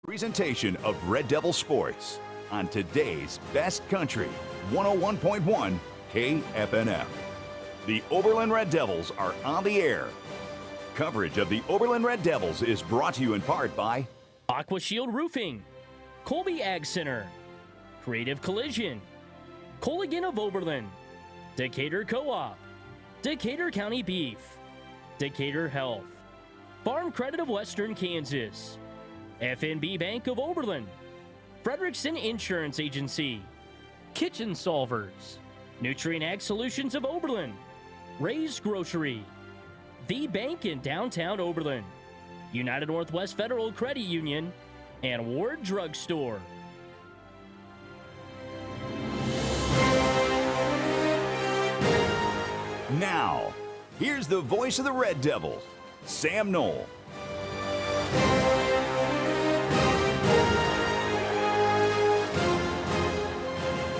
Presentation of Red Devil Sports on today's best country, 101.1 KFNF. The Oberlin Red Devils are on the air. Coverage of the Oberlin Red Devils is brought to you in part by AquaShield Roofing, Colby Ag Center, Creative Collision, Colligan of Oberlin, Decatur Co-op, Decatur County Beef, Decatur Health, Farm Credit of Western Kansas, FNB Bank of Oberlin, Frederickson Insurance Agency, Kitchen Solvers, Nutrient Ag Solutions of Oberlin, Ray's Grocery, The Bank in downtown Oberlin, United Northwest Federal Credit Union, and Ward Drug Store. Now, here's the voice of the Red Devils, Sam Knoll.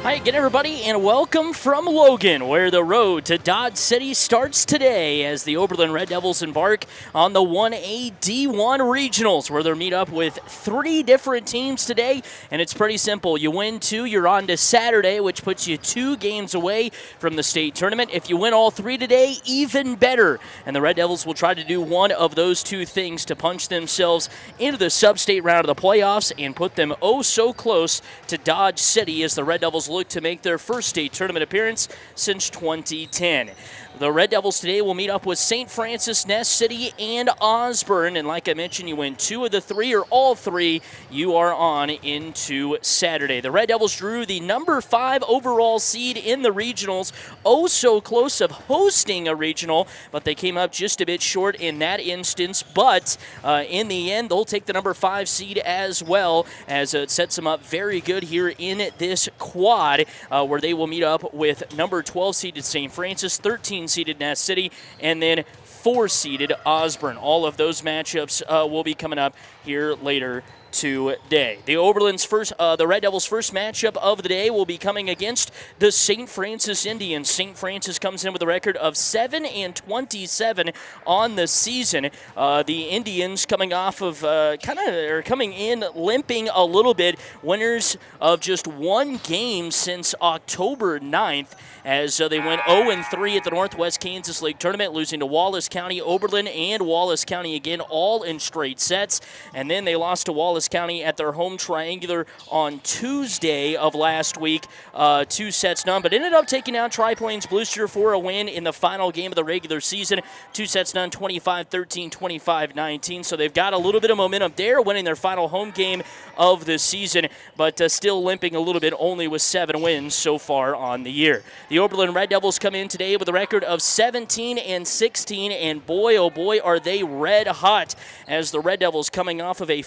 Hi again, everybody, and welcome from Logan, where the road to Dodge City starts today as the Oberlin Red Devils embark on the 1A-DI regionals, where they'll meet up with 3 different teams today, and it's pretty simple. You win 2, you're on to Saturday, which puts you 2 games away from the state tournament. If you win all 3 today, even better, and the Red Devils will try to do one of those 2 things to punch themselves into the sub-state round of the playoffs and put them oh so close to Dodge City as the Red Devils look to make their first state tournament appearance since 2010. The Red Devils today will meet up with St. Francis, Ness City, and Osborne. And like I mentioned, you win 2 of the 3 or all 3, you are on into Saturday. The Red Devils drew the number 5 overall seed in the regionals. Oh, so close of hosting a regional, but they came up just a bit short in that instance. But in the end, they'll take the number 5 seed as well, as it sets them up very good here in this quad, where they will meet up with number 12 seeded St. Francis, 13 seeded Ness City, and then 4 seeded Osborne. All of those matchups will be coming up here later today. The Red Devils' first matchup of the day will be coming against the St. Francis Indians. St. Francis comes in with a record of 7-27 on the season. The Indians coming off of coming in limping a little bit, winners of just 1 game since October 9th, as they went 0-3 at the Northwest Kansas League Tournament, losing to Wallace County, Oberlin, and Wallace County again, all in straight sets. And then they lost to Wallace County at their home triangular on Tuesday of last week, 2-0, but ended up taking out Tri-Plains Bluester for a win in the final game of the regular season, 2-0, 25-13, 25-19. So they've got a little bit of momentum there, winning their final home game of the season, but still limping a little bit, only with 7 wins so far on the year. The Oberlin Red Devils come in today with a record of 17-16, and boy, oh boy, are they red hot, as the Red Devils coming in on a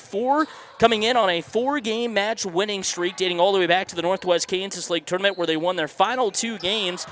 4-game match winning streak dating all the way back to the Northwest Kansas League Tournament, where they won their final 2 games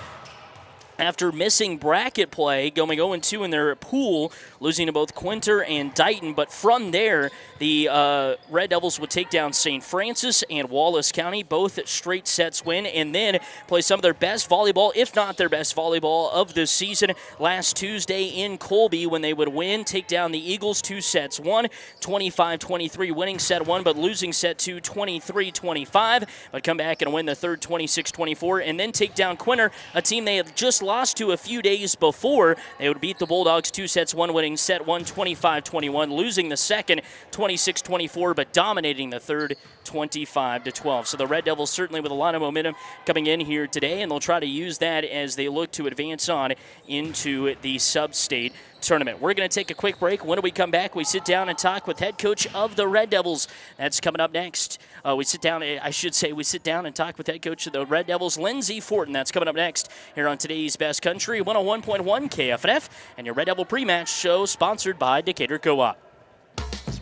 after missing bracket play, going 0-2 in their pool, losing to both Quinter and Dighton. But from there, the Red Devils would take down St. Francis and Wallace County, both at straight sets win, and then play some of their best volleyball, if not their best volleyball of the season, last Tuesday in Colby, when they would win, take down the Eagles 2-1, 25-23, winning set 1, but losing set 2, 23-25, but come back and win the third 26-24, and then take down Quinter, a team they had just lost to a few days before. They would beat the Bulldogs 2-1, winning set 1, 25-21, losing the second 26-24, but dominating the third 25-12. So the Red Devils certainly with a lot of momentum coming in here today, and they'll try to use that as they look to advance on into the sub-state tournament. We're going to take a quick break. When we come back, we sit down and talk with head coach of the Red Devils. That's coming up next. We sit down and talk with head coach of the Red Devils, Lindsey Fortin. That's coming up next here on today's Best Country, 101.1 KFNF, and your Red Devil pre-match show sponsored by Decatur Co-op.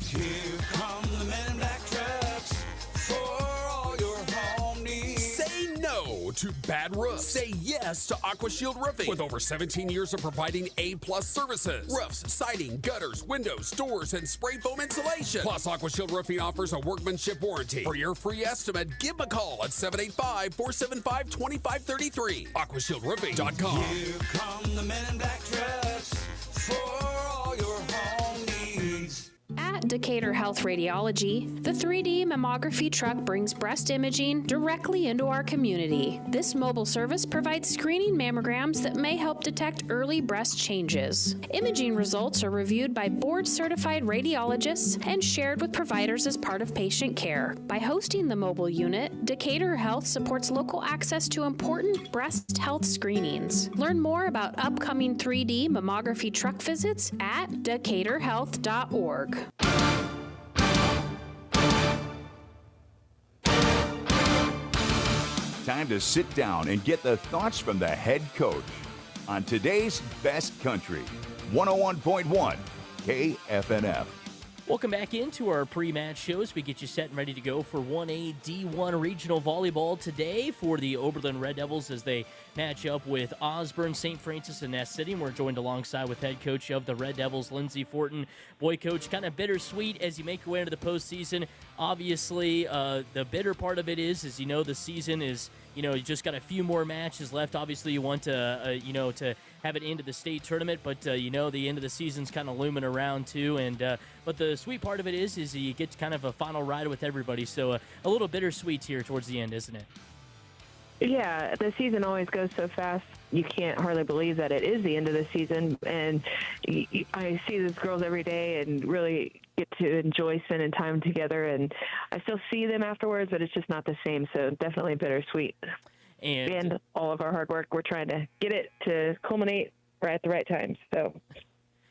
Here come the men in black trucks for all your home needs. Say no to bad roofs. Say yes to AquaShield Roofing. With over 17 years of providing A-plus services. Roofs, siding, gutters, windows, doors, and spray foam insulation. Plus, AquaShield Roofing offers a workmanship warranty. For your free estimate, give them a call at 785-475-2533. AquaShieldRoofing.com. Here come the men in black trucks for all your home needs. At Decatur Health Radiology, the 3D mammography truck brings breast imaging directly into our community. This mobile service provides screening mammograms that may help detect early breast changes. Imaging results are reviewed by board-certified radiologists and shared with providers as part of patient care. By hosting the mobile unit, Decatur Health supports local access to important breast health screenings. Learn more about upcoming 3D mammography truck visits at decaturhealth.org. Time to sit down and get the thoughts from the head coach on today's Best Country, 101.1 KFNF. Welcome back into our pre-match shows. We get you set and ready to go for 1A-D1 regional volleyball today for the Oberlin Red Devils as they match up with Osborne, St. Francis, and Ness City. And we're joined alongside with head coach of the Red Devils, Lindsey Fortin. Boy, coach, kind of bittersweet as you make your way into the postseason. Obviously, the bitter part of it is you know the season is, you just got a few more matches left. Obviously, you want to, to have it into the state tournament, but the end of the season's kind of looming around too. And but the sweet part of it is you get kind of a final ride with everybody. So a little bittersweet here towards the end, isn't it? Yeah, the season always goes so fast. You can't hardly believe that it is the end of the season. And I see these girls every day and really get to enjoy spending time together. And I still see them afterwards, but it's just not the same. So definitely bittersweet. And all of our hard work, we're trying to get it to culminate right at the right time. So.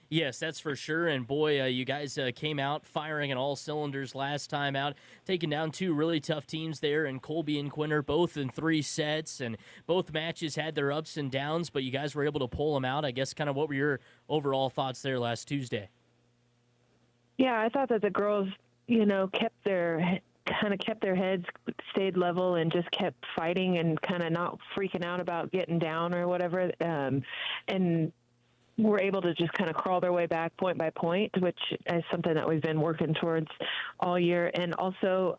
Yes, that's for sure. And boy, you guys came out firing on all cylinders last time out, taking down two really tough teams there in Colby and Quinter, both in 3 sets. And both matches had their ups and downs, but you guys were able to pull them out. I guess kind of what were your overall thoughts there last Tuesday? Yeah, I thought that the girls, kept their heads, stayed level, and just kept fighting and kind of not freaking out about getting down or whatever. And were able to just kind of crawl their way back point by point, which is something that we've been working towards all year. And also,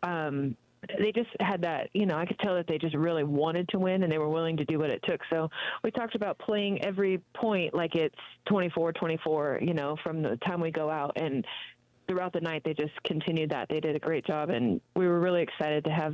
they just had that, I could tell that they just really wanted to win and they were willing to do what it took. So we talked about playing every point like it's 24-24, from the time we go out. And throughout the night, they just continued that. They did a great job, and we were really excited to have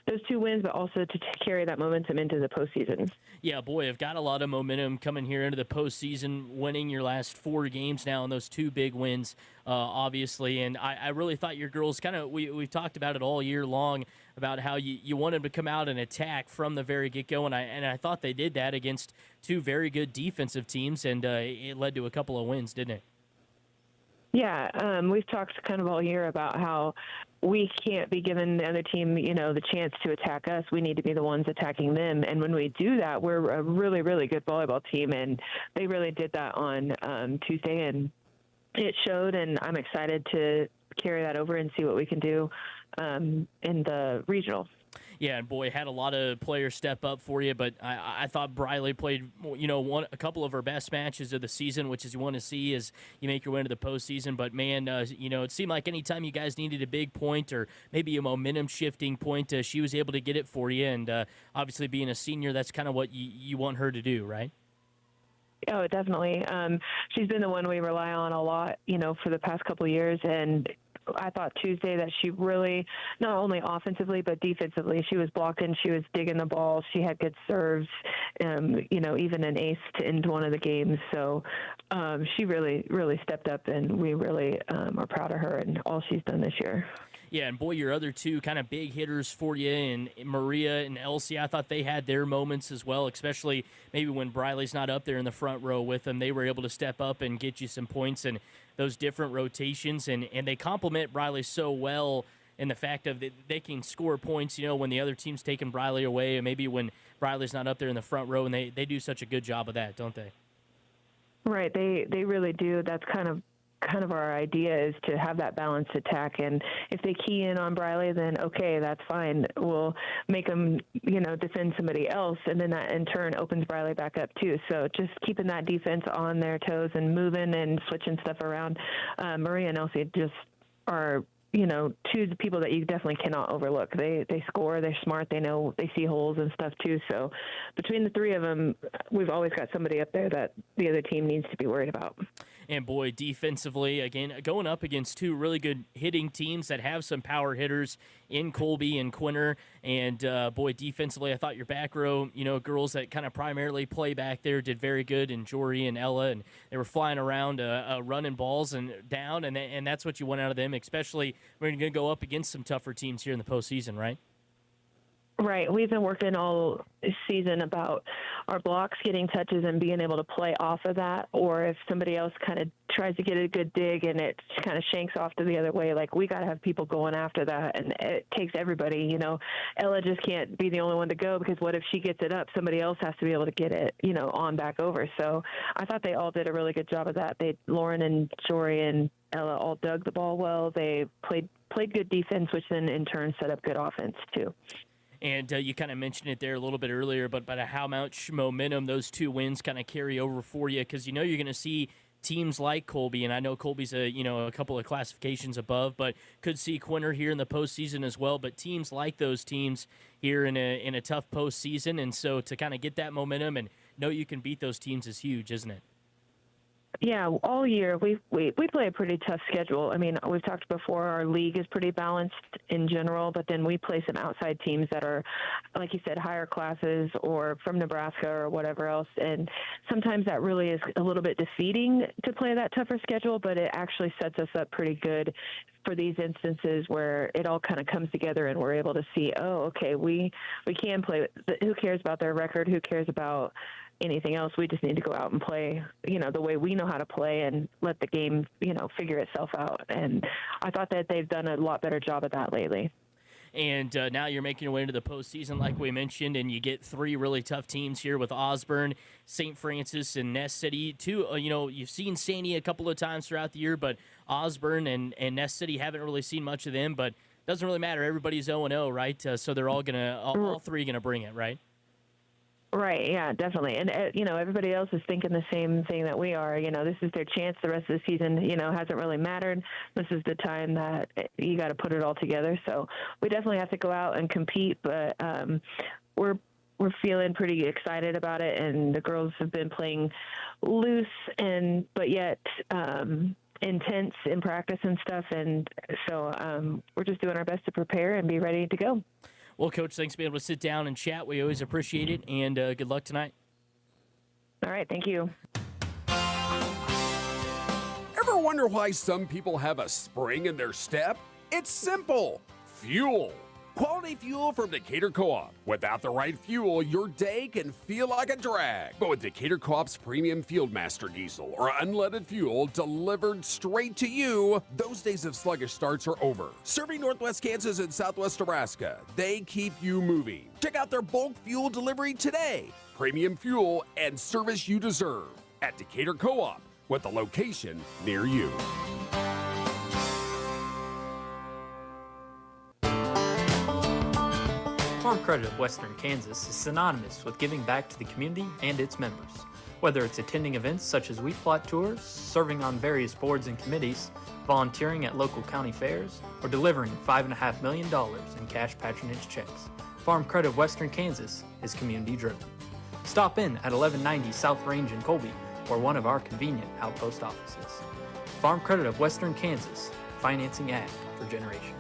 those 2 wins, but also to carry that momentum into the postseason. Yeah, boy, I've got a lot of momentum coming here into the postseason, winning your last 4 games now and those 2 big wins, obviously. And I really thought your girls we've talked about it all year long about how you wanted them to come out and attack from the very get-go, and I thought they did that against 2 very good defensive teams, and it led to a couple of wins, didn't it? Yeah, we've talked kind of all year about how we can't be giving the other team, the chance to attack us. We need to be the ones attacking them. And when we do that, we're a really, really good volleyball team. And they really did that on Tuesday, and it showed. And I'm excited to carry that over and see what we can do in the regional. Yeah, and boy, had a lot of players step up for you, but I thought Briley played, a couple of her best matches of the season, which is you want to see as you make your way into the postseason. But man, it seemed like anytime you guys needed a big point or maybe a momentum shifting point, she was able to get it for you. And obviously, being a senior, that's kind of what you want her to do, right? Oh, definitely. She's been the one we rely on a lot, for the past couple of years, and I thought Tuesday that she really, not only offensively but defensively, she was blocking, she was digging the ball, she had good serves, even an ace to end one of the games. So she really, really stepped up, and we really are proud of her and all she's done this year. Yeah, and boy, your other 2 kind of big hitters for you, and Maria and Elsie, I thought they had their moments as well, especially maybe when Briley's not up there in the front row with them. They were able to step up and get you some points and those different rotations, and they complement Briley so well in the fact of that they can score points, when the other team's taking Briley away, and maybe when Briley's not up there in the front row, and they do such a good job of that, don't they? Right, they really do. That's kind of our idea, is to have that balanced attack. And if they key in on Briley, then okay, that's fine. We'll make them, defend somebody else. And then that in turn opens Briley back up too. So just keeping that defense on their toes and moving and switching stuff around. Maria and Elsie just are, 2 people that you definitely cannot overlook. They score, they're smart, they know, they see holes and stuff too. So between the 3 of them, we've always got somebody up there that the other team needs to be worried about. And boy, defensively, again, going up against two really good hitting teams that have some power hitters in Colby and Quinter. And boy, defensively, I thought your back row, girls that kind of primarily play back there did very good, and Jory and Ella, and they were flying around running balls and down, and that's what you want out of them, especially when you're going to go up against some tougher teams here in the postseason, right? Right. We've been working all season about our blocks getting touches and being able to play off of that, or if somebody else kind of tries to get a good dig and it kind of shanks off to the other way, like we got to have people going after that, and it takes everybody. Ella just can't be the only one to go, because what if she gets it up? Somebody else has to be able to get it, on back over. So I thought they all did a really good job of that. Lauren and Jory and Ella all dug the ball well. They played good defense, which then in turn set up good offense too. And you kind of mentioned it there a little bit earlier, but how much momentum those two wins kind of carry over for you, because you're going to see teams like Colby, and I know Colby's a couple of classifications above, but could see Quinter here in the postseason as well. But teams like those teams here in a tough postseason, and so to kind of get that momentum and know you can beat those teams is huge, isn't it? Yeah, all year we play a pretty tough schedule. I mean, we've talked before, our league is pretty balanced in general, but then we play some outside teams that are, like you said, higher classes or from Nebraska or whatever else. And sometimes that really is a little bit defeating to play that tougher schedule, but it actually sets us up pretty good for these instances where it all kind of comes together and we're able to see, oh, okay, we can play. Who cares about their record? Who cares about anything else? We just need to go out and play, the way we know how to play and let the game, figure itself out. And I thought that they've done a lot better job of that lately. And now you're making your way into the postseason, like we mentioned, and you get three really tough teams here with Osborne, St. Francis, and Ness City. You've seen Sandy a couple of times throughout the year, but Osborne and Ness City haven't really seen much of them. But it doesn't really matter. Everybody's 0-0, right? So they're all three gonna bring it, right? Right, yeah, definitely. And, everybody else is thinking the same thing that we are. This is their chance. The rest of the season, hasn't really mattered. This is the time that you got to put it all together. So we definitely have to go out and compete, but we're feeling pretty excited about it. And the girls have been playing loose but yet intense in practice and stuff. And so we're just doing our best to prepare and be ready to go. Well, Coach, thanks for being able to sit down and chat. We always appreciate it, and good luck tonight. All right, thank you. Ever wonder why some people have a spring in their step? It's simple. Fuel. Quality fuel from Decatur Co-op. Without the right fuel, your day can feel like a drag. But with Decatur Co-op's premium Fieldmaster diesel or unleaded fuel delivered straight to you, those days of sluggish starts are over. Serving Northwest Kansas and Southwest Nebraska, they keep you moving. Check out their bulk fuel delivery today. Premium fuel and service you deserve at Decatur Co-op, with a location near you. Farm Credit of Western Kansas is synonymous with giving back to the community and its members. Whether it's attending events such as wheat plot tours, serving on various boards and committees, volunteering at local county fairs, or delivering $5.5 million in cash patronage checks, Farm Credit of Western Kansas is community driven. Stop in at 1190 South Range in Colby or one of our convenient outpost offices. Farm Credit of Western Kansas, financing ag for generations.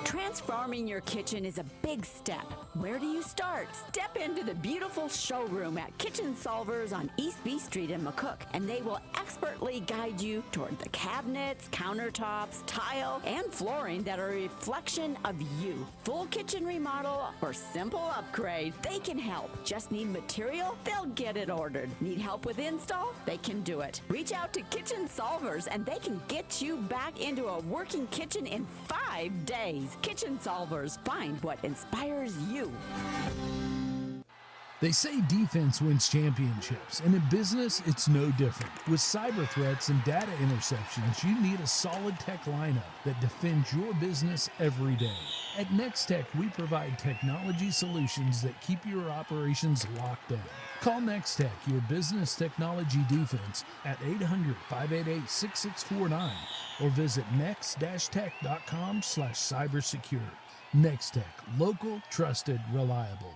Transforming your kitchen is a big step. Where do you start? Step into the beautiful showroom at Kitchen Solvers on East B Street in McCook, and they will expertly guide you toward the cabinets, countertops, tile, and flooring that are a reflection of you. Full kitchen remodel or simple upgrade, they can help. Just need material? They'll get it ordered. Need help with install? They can do it. Reach out to Kitchen Solvers and they can get you back into a working kitchen in 5 days. Kitchen Solvers. Find what inspires you. They say defense wins championships, and in business, it's no different. With cyber threats and data interceptions, you need a solid tech lineup that defends your business every day. At NextTech, we provide technology solutions that keep your operations locked down. Call NextTech, your business technology defense, at 800-588-6649 or visit next-tech.com/cybersecure. NextTech, local, trusted, reliable.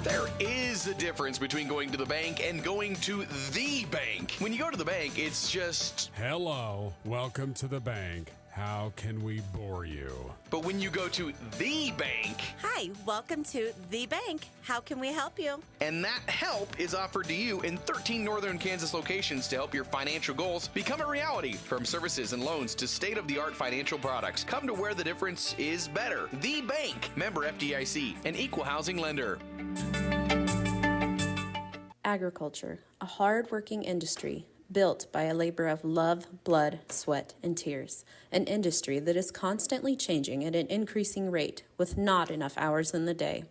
There is a difference between going to the bank and going to the bank. When you go to the bank, it's just, Hello, welcome to the bank. How can we bore you? but when you go to the bank, Hi, welcome to the bank. How can we help you? and that help is offered to you in 13 northern Kansas locations to help your financial goals become a reality. From services and loans to state-of-the-art financial products, come to where the difference is better. The Bank, member FDIC, an equal housing lender. Agriculture, a hard-working industry built by a labor of love, blood, sweat, and tears. An industry that is constantly changing at an increasing rate with not enough hours in the day.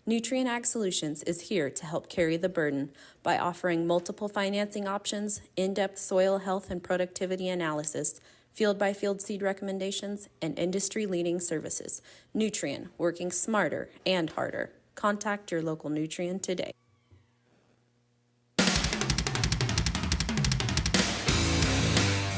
Nutrient Ag Solutions is here to help carry the burden by offering multiple financing options, in-depth soil health and productivity analysis, field-by-field seed recommendations, and industry-leading services. Nutrien, working smarter and harder. Contact your local Nutrien today.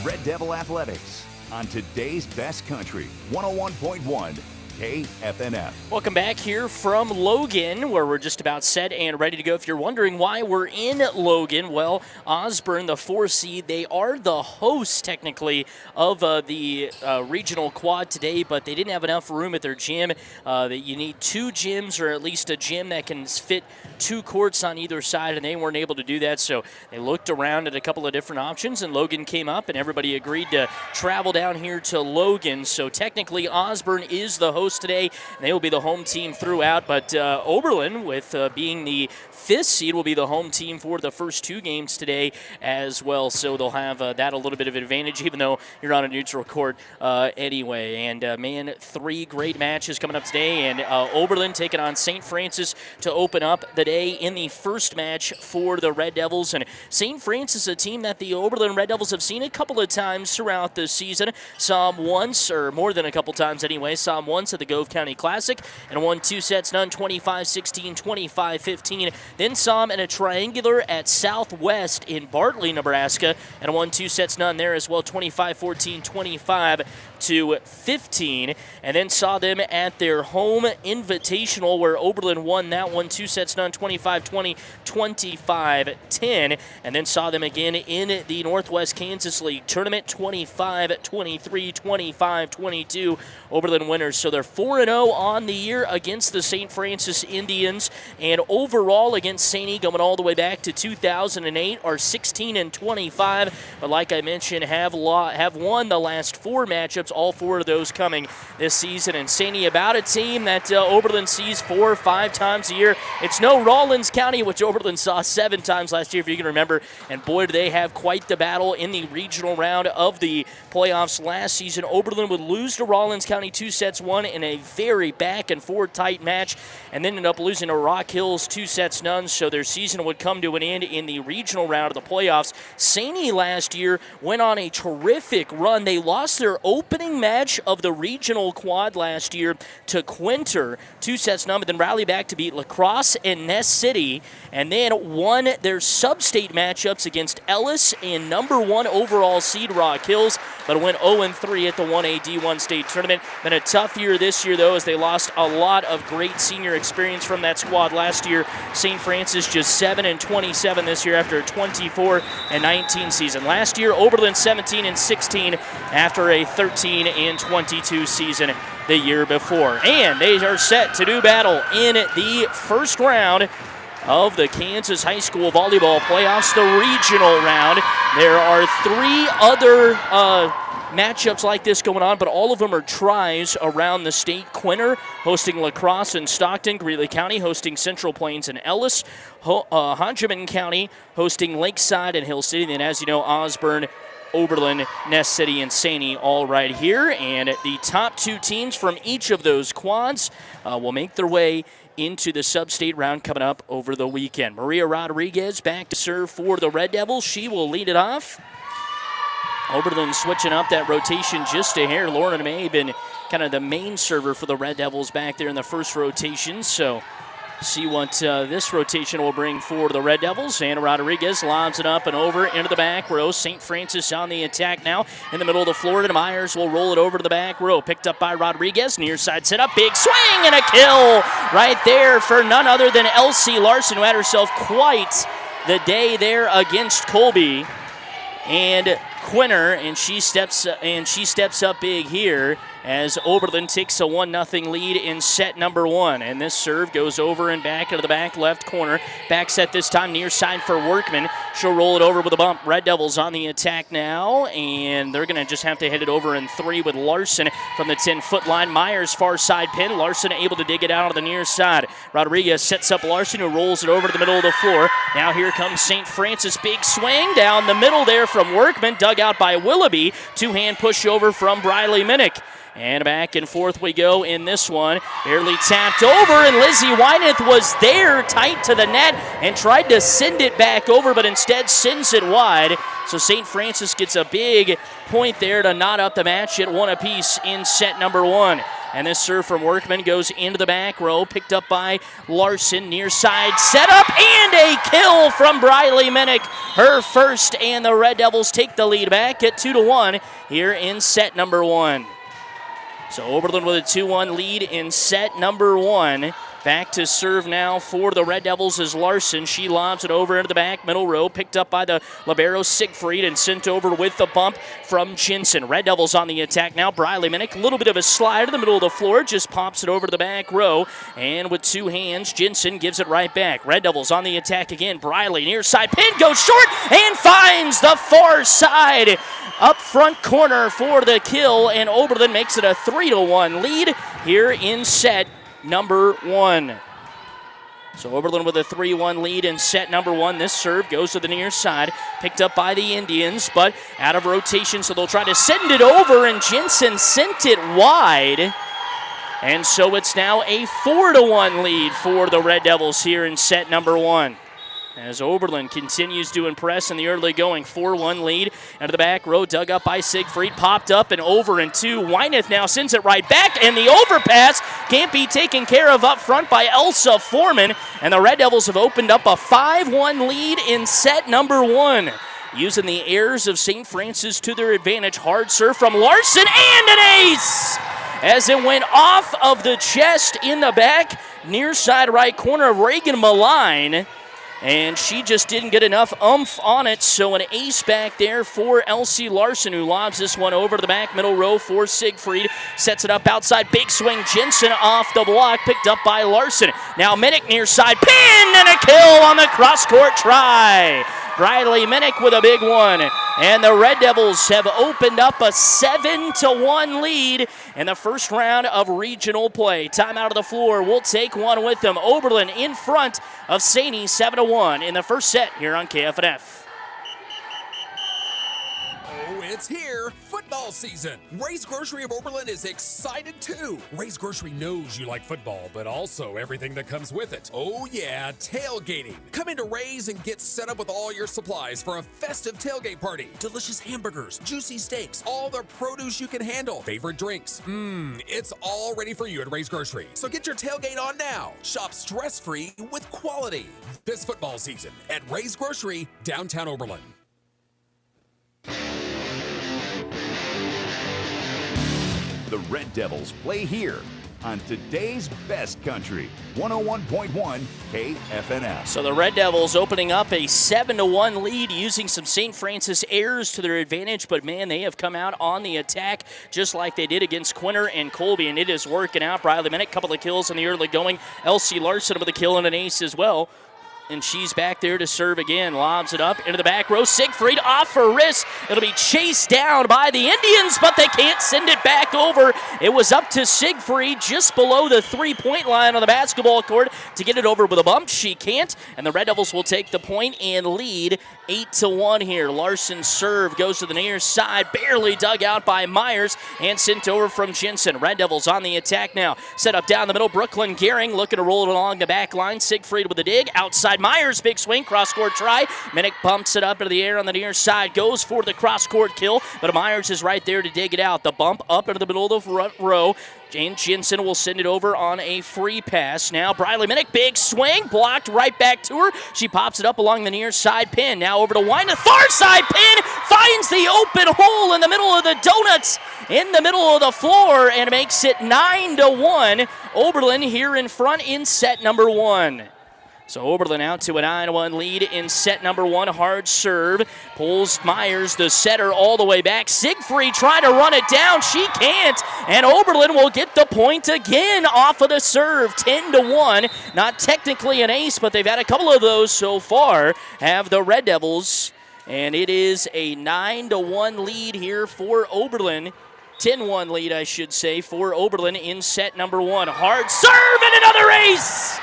Red Devil Athletics on today's best country, 101.1 KFNF. Welcome back here from Logan, where we're just about set and ready to go. If you're wondering why we're in Logan, well, Osborne, the 4 seed, they are the hosts, technically, of the regional quad today, but they didn't have enough room at their gym. That you need 2 gyms, or at least a gym that can fit 2 courts on either side, and they weren't able to do that, so they looked around at a couple of different options, and Logan came up, and everybody agreed to travel down here to Logan. So technically, Osborne is the host today, and they will be the home team throughout, but Oberlin, with being the 5th seed, will be the home team for the first 2 games today as well, so they'll have that a little bit of an advantage, even though you're on a neutral court anyway. And man, 3 great matches coming up today, and Oberlin taking on St. Francis to open up the day in the first match for the Red Devils. And St. Francis is a team that the Oberlin Red Devils have seen a couple of times throughout the season. Saw them once, or more than a couple times anyway, saw them once at the Gove County Classic and won 2 sets none, 25-16, 25-15. Then saw them in a triangular at Southwest in Bartley, Nebraska, and won 2 sets none there as well, 25-14, 25-15. And then saw them at their home invitational, where Oberlin won that one 2 sets none, 25-20, 25-10. And then saw them again in the Northwest Kansas League tournament, 25-23, 25-22. Oberlin winners. So they're 4-0 on the year against the St. Francis Indians, and overall against St. E, going all the way back to 2008, are 16-25. But like I mentioned, have won the last 4 matchups, all 4 of those coming this season. And St. E, about a team that Oberlin sees 4 or 5 times a year. It's no Rawlins County, which Oberlin saw 7 times last year, if you can remember. And boy, do they have quite the battle in the regional round of the playoffs last season. Oberlin would lose to Rawlins County 2 sets 1 in a very back-and-forth tight match, and then ended up losing to Rock Hills 2 sets none, so their season would come to an end in the regional round of the playoffs. St. E last year went on a terrific run. They lost their opening match of the regional quad last year to Quinter 2 sets none, but then rallied back to beat La Crosse and Ness City, and then won their sub-state matchups against Ellis and number 1 overall seed Rock Hills, but went 0-3 at the 1A-D1 state tournament. Been a tough year this year, though, as they lost a lot of great senior experience from that squad last year. St. Francis just 7-27 this year after a 24-19 season. Last year, Oberlin 17-16 after a 13-22 season the year before. And they are set to do battle in the first round of the Kansas High School Volleyball Playoffs, the regional round. There are 3 other matchups like this going on, but all of them are tries around the state. Quinter hosting La Crosse and Stockton, Greeley County hosting Central Plains and Ellis, Hodgeman County hosting Lakeside and Hill City. Then, as you know, Osborne, Oberlin, Ness City, and St. E all right here. And the top 2 teams from each of those quads will make their way into the sub-state round coming up over the weekend. Maria Rodriguez back to serve for the Red Devils. She will lead it off. Oberlin switching up that rotation just a hair. Lauren May been kind of the main server for the Red Devils back there in the first rotation. So See what this rotation will bring for the Red Devils. And Rodriguez lobs it up and over into the back row. St. Francis on the attack now in the middle of the floor. And Myers will roll it over to the back row. Picked up by Rodriguez. Near side set up. Big swing and a kill right there for none other than Elsie Larson, who had herself quite the day there against Colby and Quinner. And she steps up big here as Oberlin takes a 1-0 lead in set number 1. And this serve goes over and back into the back left corner. Back set this time near side for Workman. She'll roll it over with a bump. Red Devils on the attack now, and they're going to just have to hit it over in 3 with Larson from the 10-foot line. Myers far side pin. Larson able to dig it out on the near side. Rodriguez sets up Larson, who rolls it over to the middle of the floor. Now here comes St. Francis. Big swing down the middle there from Workman. Dug out by Willoughby. Two-hand push over from Briley Minnick. And back and forth we go in this one. Barely tapped over, and Lizzie Wyneth was there tight to the net and tried to send it back over, but instead sends it wide. So St. Francis gets a big point there to knot up the match at 1 apiece in set number 1. And this serve from Workman goes into the back row, picked up by Larson, near side setup, and a kill from Briley Minnick. Her first, and the Red Devils take the lead back at 2-1 here in set number 1. So Oberlin with a 2-1 lead in set number 1. Back to serve now for the Red Devils is Larson. She lobs it over into the back middle row, picked up by the libero Siegfried and sent over with the bump from Jensen. Red Devils on the attack now. Briley Minnick, a little bit of a slide to the middle of the floor, just pops it over to the back row. And with 2 hands, Jensen gives it right back. Red Devils on the attack again. Briley near side pin, goes short and finds the far side up front corner for the kill. And Oberlin makes it a 3-1 lead here in set number 1. So Oberlin with a 3-1 lead in set number 1. This serve goes to the near side, picked up by the Indians, but out of rotation, so they'll try to send it over, and Jensen sent it wide. And so it's now a 4-1 lead for the Red Devils here in set number 1. As Oberlin continues to impress in the early going. 4-1 lead out of the back row, dug up by Siegfried, popped up and over and 2. Wyneth now sends it right back, and the overpass can't be taken care of up front by Elsa Foreman. And the Red Devils have opened up a 5-1 lead in set number 1. Using the airs of St. Francis to their advantage. Hard serve from Larson, and an ace! As it went off of the chest in the back, near side right corner of Reagan Malign. And she just didn't get enough oomph on it, so an ace back there for Elsie Larson, who lobs this one over to the back middle row for Siegfried. Sets it up outside, big swing, Jensen off the block, picked up by Larson. Now Minnick near side, pin, and a kill on the cross-court try. Briley Minnick with a big one. And the Red Devils have opened up a 7-1 lead in the first round of regional play. Time out of the floor. We'll take one with them. Oberlin in front of Saney 7-1 in the first set here on KFNF. It's here, football season. Ray's Grocery of Oberlin is excited too. Ray's Grocery knows you like football, but also everything that comes with it. Oh yeah, tailgating. Come into Ray's and get set up with all your supplies for a festive tailgate party. Delicious hamburgers, juicy steaks, all the produce you can handle, favorite drinks. It's all ready for you at Ray's Grocery. So get your tailgate on now. Shop stress-free with quality this football season at Ray's Grocery, downtown Oberlin. The Red Devils play here on today's best country, 101.1 KFNF. So the Red Devils opening up a 7-1 lead using some St. Francis airs to their advantage, but man, they have come out on the attack just like they did against Quinner and Colby, and it is working out. Briley Minnick, couple of kills in the early going. Elsie Larson with a kill and an ace as well. And she's back there to serve again. Lobs it up into the back row. Siegfried off her wrist. It'll be chased down by the Indians, but they can't send it back over. It was up to Siegfried just below the three-point line on the basketball court to get it over with a bump. She can't, and the Red Devils will take the point and lead 8-1 here. Larson's serve goes to the near side, barely dug out by Myers and sent over from Jensen. Red Devils on the attack now. Set up down the middle. Brooklyn Gehring looking to roll it along the back line. Siegfried with a dig. Outside side. Myers, big swing, cross-court try. Minnick bumps it up into the air on the near side, goes for the cross-court kill, but Myers is right there to dig it out. The bump up into the middle of the front row. Jane Jensen will send it over on a free pass. Now Briley Minnick, big swing, blocked right back to her. She pops it up along the near side pin. Now over to Wine, the far side pin, finds the open hole in the middle of the donuts, in the middle of the floor, and makes it 9-1. Oberlin here in front in set number 1. So Oberlin out to a 9-1 lead in set number 1. Hard serve. Pulls Myers, the setter, all the way back. Siegfried trying to run it down. She can't. And Oberlin will get the point again off of the serve. 10-1. Not technically an ace, but they've had a couple of those so far, have the Red Devils. And it is a 9-1 lead here for Oberlin. 10-1 lead, I should say, for Oberlin in set number 1. Hard serve and another ace!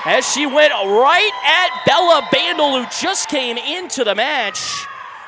As she went right at Bella Bandel, who just came into the match.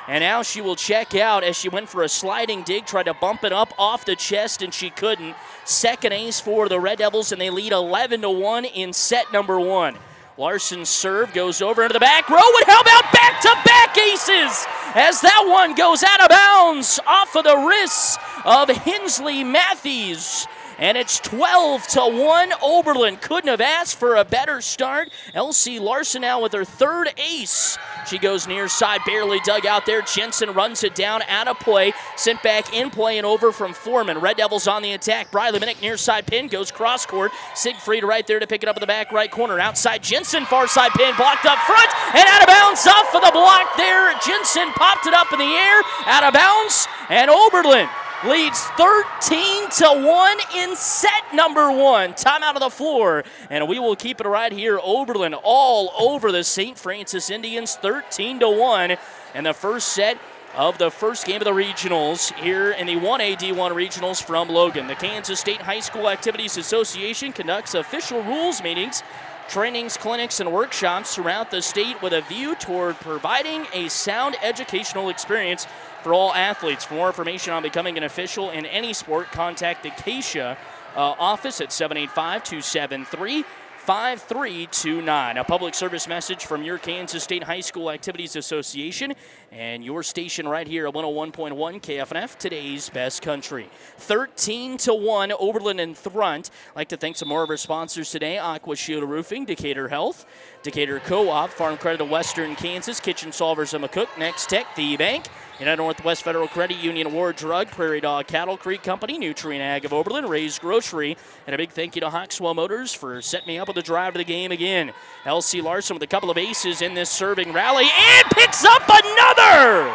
And now she will check out as she went for a sliding dig, tried to bump it up off the chest, and she couldn't. Second ace for the Red Devils, and they lead 11-1 in set number 1. Larson's serve goes over into the back row, and how about back-to-back aces? As that one goes out of bounds off of the wrists of Hensley Matthews. And it's 12-1. Oberlin couldn't have asked for a better start. Elsie Larson now with her third ace. She goes near side, barely dug out there. Jensen runs it down, out of play. Sent back in play and over from Foreman. Red Devils on the attack. Briley Minnick near side pin, goes cross court. Siegfried right there to pick it up in the back right corner. Outside Jensen, far side pin, blocked up front, and out of bounds off of the block there. Jensen popped it up in the air, out of bounds, and Oberlin leads 13-1 in set number 1. Time out of the floor, and we will keep it right here. Oberlin all over the St. Francis Indians, 13-1, and the first set of the first game of the regionals here in the 1A-D1 regionals from Logan. The Kansas State High School Activities Association conducts official rules meetings, trainings, clinics, and workshops throughout the state with a view toward providing a sound educational experience for all athletes. For more information on becoming an official in any sport, contact the Acacia office at 785-273-5329. A public service message from your Kansas State High School Activities Association and your station right here at 101.1 KFNF, today's best country. 13-1, Oberlin in front. I'd like to thank some more of our sponsors today: Aqua Shield Roofing, Decatur Health, Decatur Co-op, Farm Credit of Western Kansas, Kitchen Solvers of McCook, Next Tech, The Bank, United Northwest Federal Credit Union, War Drug, Prairie Dog Cattle Creek Company, Nutrient Ag of Oberlin, Ray's Grocery, and a big thank you to Hawkswell Motors for setting me up with the drive of the game again. Elsie Larson with a couple of aces in this serving rally, and picks up another!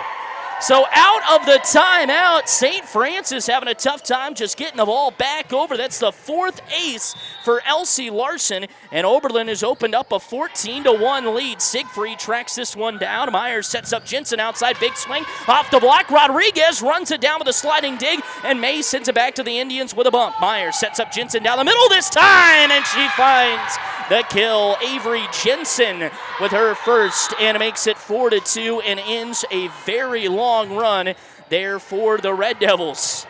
So out of the timeout, St. Francis having a tough time just getting the ball back over. That's the fourth ace for Elsie Larson, and Oberlin has opened up a 14-1 lead. Siegfried tracks this one down. Myers sets up Jensen outside, big swing off the block. Rodriguez runs it down with a sliding dig, and May sends it back to the Indians with a bump. Myers sets up Jensen down the middle this time, and she finds the kill. Avery Jensen with her first, and makes it 4-2 and ends a very long run there for the Red Devils.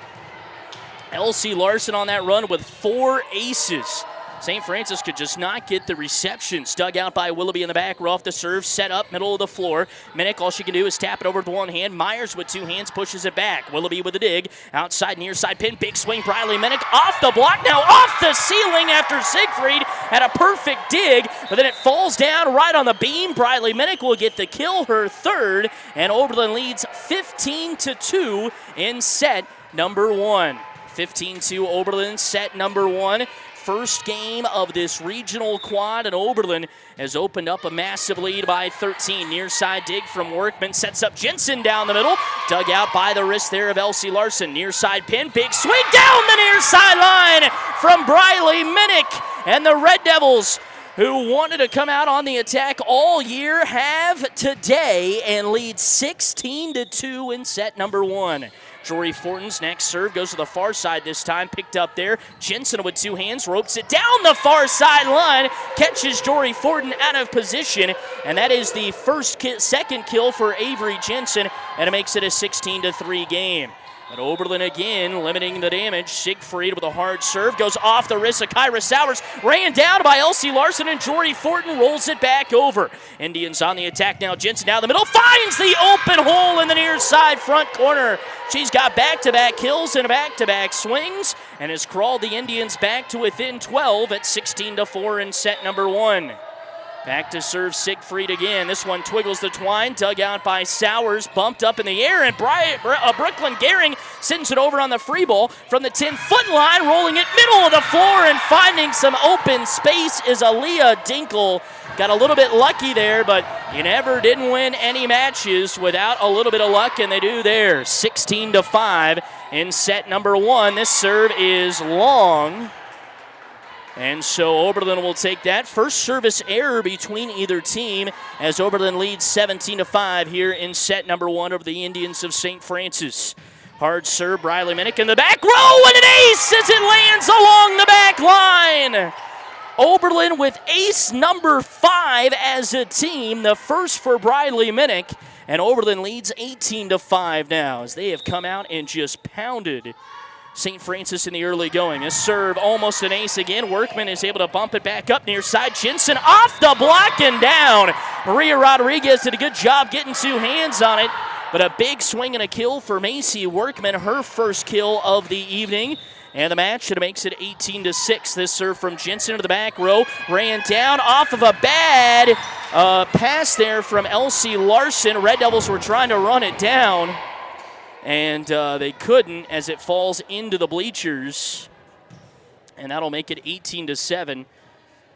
Elsie Larson on that run with 4 aces. St. Francis could just not get the receptions. Dug out by Willoughby in the back row off the serve, set up middle of the floor. Minnick, all she can do is tap it over with one hand. Myers with 2 hands pushes it back. Willoughby with a dig. Outside near side pin, big swing. Briley Minnick off the block, now off the ceiling after Siegfried had a perfect dig, but then it falls down right on the beam. Briley Minnick will get the kill, her third, and Oberlin leads 15-2 in set number 1. 15-2 Oberlin, set number 1. First game of this regional quad, and Oberlin has opened up a massive lead by 13. Near side dig from Workman, sets up Jensen down the middle. Dug out by the wrist there of Elsie Larson. Near side pin, big swing down the near sideline from Briley Minnick. And the Red Devils, who wanted to come out on the attack all year, have today and lead 16-2 in set number 1. Jory Fortin's next serve goes to the far side this time, picked up there. Jensen with 2 hands, ropes it down the far sideline, catches Jory Fortin out of position, and that is the second kill for Avery Jensen, and it makes it a 16-3 game. But Oberlin again limiting the damage. Siegfried with a hard serve. Goes off the wrist of Kyra Sowers. Ran down by Elsie Larson, and Jory Fortin rolls it back over. Indians on the attack now. Jensen down the middle. Finds the open hole in the near side front corner. She's got back-to-back kills and back-to-back swings and has crawled the Indians back to within 12 at 16-4 in set number 1. Back to serve Siegfried again. This one twiggles the twine, dug out by Sowers, bumped up in the air, and Brooklyn Gehring sends it over on the free ball from the 10-foot line, rolling it middle of the floor and finding some open space is Aaliyah Dinkle. Got a little bit lucky there, but you never didn't win any matches without a little bit of luck, and they do there. 16-5 in set number 1. This serve is long. And so Oberlin will take that. First service error between either team as Oberlin leads 17-5 here in set number 1 over the Indians of St. Francis. Hard serve, Briley Minnick in the back row, and an ace as it lands along the back line. Oberlin with ace number 5 as a team, the first for Briley Minnick, and Oberlin leads 18-5 now as they have come out and just pounded St. Francis in the early going. A serve, almost an ace again. Workman is able to bump it back up near side. Jensen off the block and down. Maria Rodriguez did a good job getting 2 hands on it, but a big swing and a kill for Macy Workman, her first kill of the evening. And the match, it makes it 18-6. This serve from Jensen into the back row. Ran down off of a bad pass there from Elsie Larson. Red Devils were trying to run it down, and they couldn't as it falls into the bleachers. And that'll make it 18-7.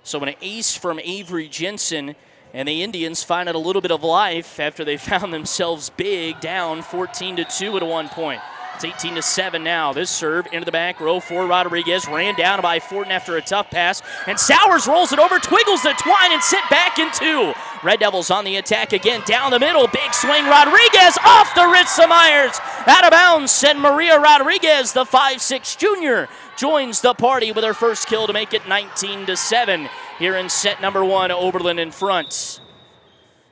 So an ace from Avery Jensen, and the Indians find it a little bit of life after they found themselves big, down 14-2 at one point. It's 18-7 now. This serve into the back row for Rodriguez. Ran down by Fortin after a tough pass. And Sowers rolls it over, twiggles the twine, and sit back in 2. Red Devils on the attack again. Down the middle. Big swing. Rodriguez off the wrist of Myers. Out of bounds. And Maria Rodriguez, the 5'6 junior, joins the party with her first kill to make it 19-7 here in set number 1. Oberlin in front.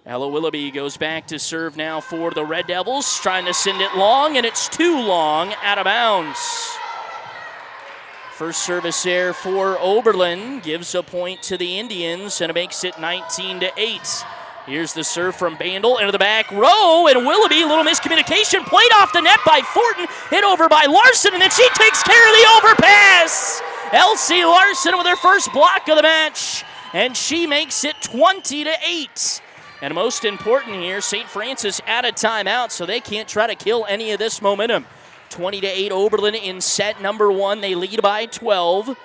Ella Willoughby goes back to serve now for the Red Devils, trying to send it long, and it's too long, out of bounds. First service there for Oberlin gives a point to the Indians, and it makes it 19-8. Here's the serve from Bandel into the back row, and Willoughby, a little miscommunication, played off the net by Fortin, hit over by Larson, and then she takes care of the overpass. Elsie Larson with her first block of the match, and she makes it 20-8. And most important here, St. Francis out of timeout, so they can't try to kill any of this momentum. 20-8 Oberlin in set number 1. They lead by 12.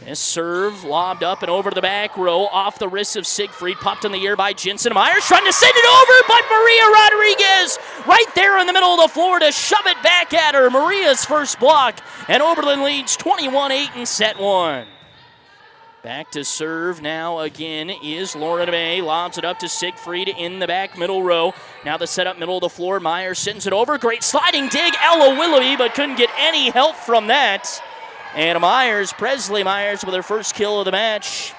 This serve lobbed up and over to the back row, off the wrist of Siegfried, popped in the air by Jensen. Myers trying to send it over, but Maria Rodriguez right there in the middle of the floor to shove it back at her. Maria's first block, and Oberlin leads 21-8 in set 1. Back to serve now again is Lauren May. Lobs it up to Siegfried in the back middle row. Now the setup middle of the floor. Myers sends it over. Great sliding dig. Ella Willoughby, but couldn't get any help from that. And Myers, Presley Myers with her first kill of the match.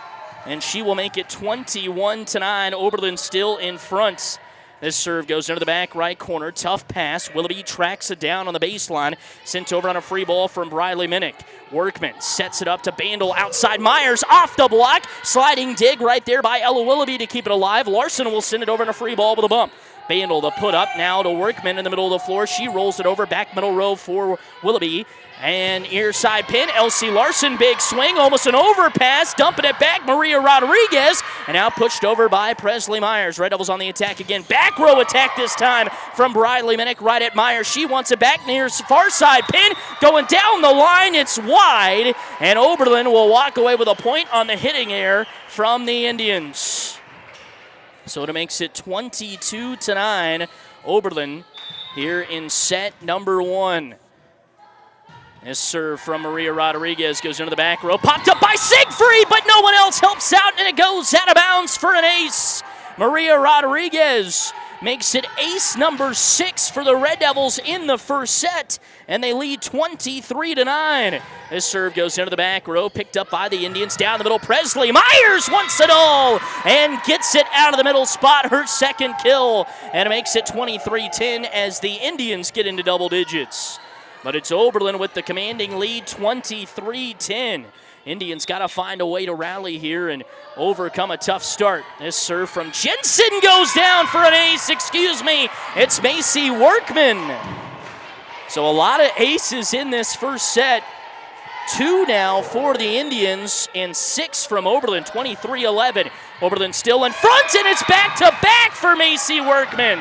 And she will make it 21-9. Oberlin still in front. This serve goes into the back right corner. Tough pass. Willoughby tracks it down on the baseline. Sent over on a free ball from Briley Minnick. Workman sets it up to Bandel outside. Myers off the block. Sliding dig right there by Ella Willoughby to keep it alive. Larson will send it over on a free ball with a bump. Bandel the put up now to Workman in the middle of the floor. She rolls it over back middle row for Willoughby. And ear side pin, Elsie Larson, big swing, almost an overpass, dumping it back, Maria Rodriguez, and now pushed over by Presley Myers. Red Devils on the attack again. Back row attack this time from Briley Minnick right at Myers. She wants it back near far side pin, going down the line, it's wide, and Oberlin will walk away with a point on the hitting error from the Indians. So it makes it 22-9, Oberlin here in set number 1. This serve from Maria Rodriguez goes into the back row. Popped up by Siegfried, but no one else helps out, and it goes out of bounds for an ace. Maria Rodriguez makes it ace number 6 for the Red Devils in the first set, and they lead 23-9. This serve goes into the back row, picked up by the Indians. Down the middle, Presley Myers wants it all and gets it out of the middle spot, her second kill, and it makes it 23-10 as the Indians get into double digits. But it's Oberlin with the commanding lead, 23-10. Indians got to find a way to rally here and overcome a tough start. This serve from Jensen goes down for an ace. It's Macy Workman. So a lot of aces in this first set. 2 now for the Indians and 6 from Oberlin, 23-11. Oberlin still in front, and it's back-to-back for Macy Workman.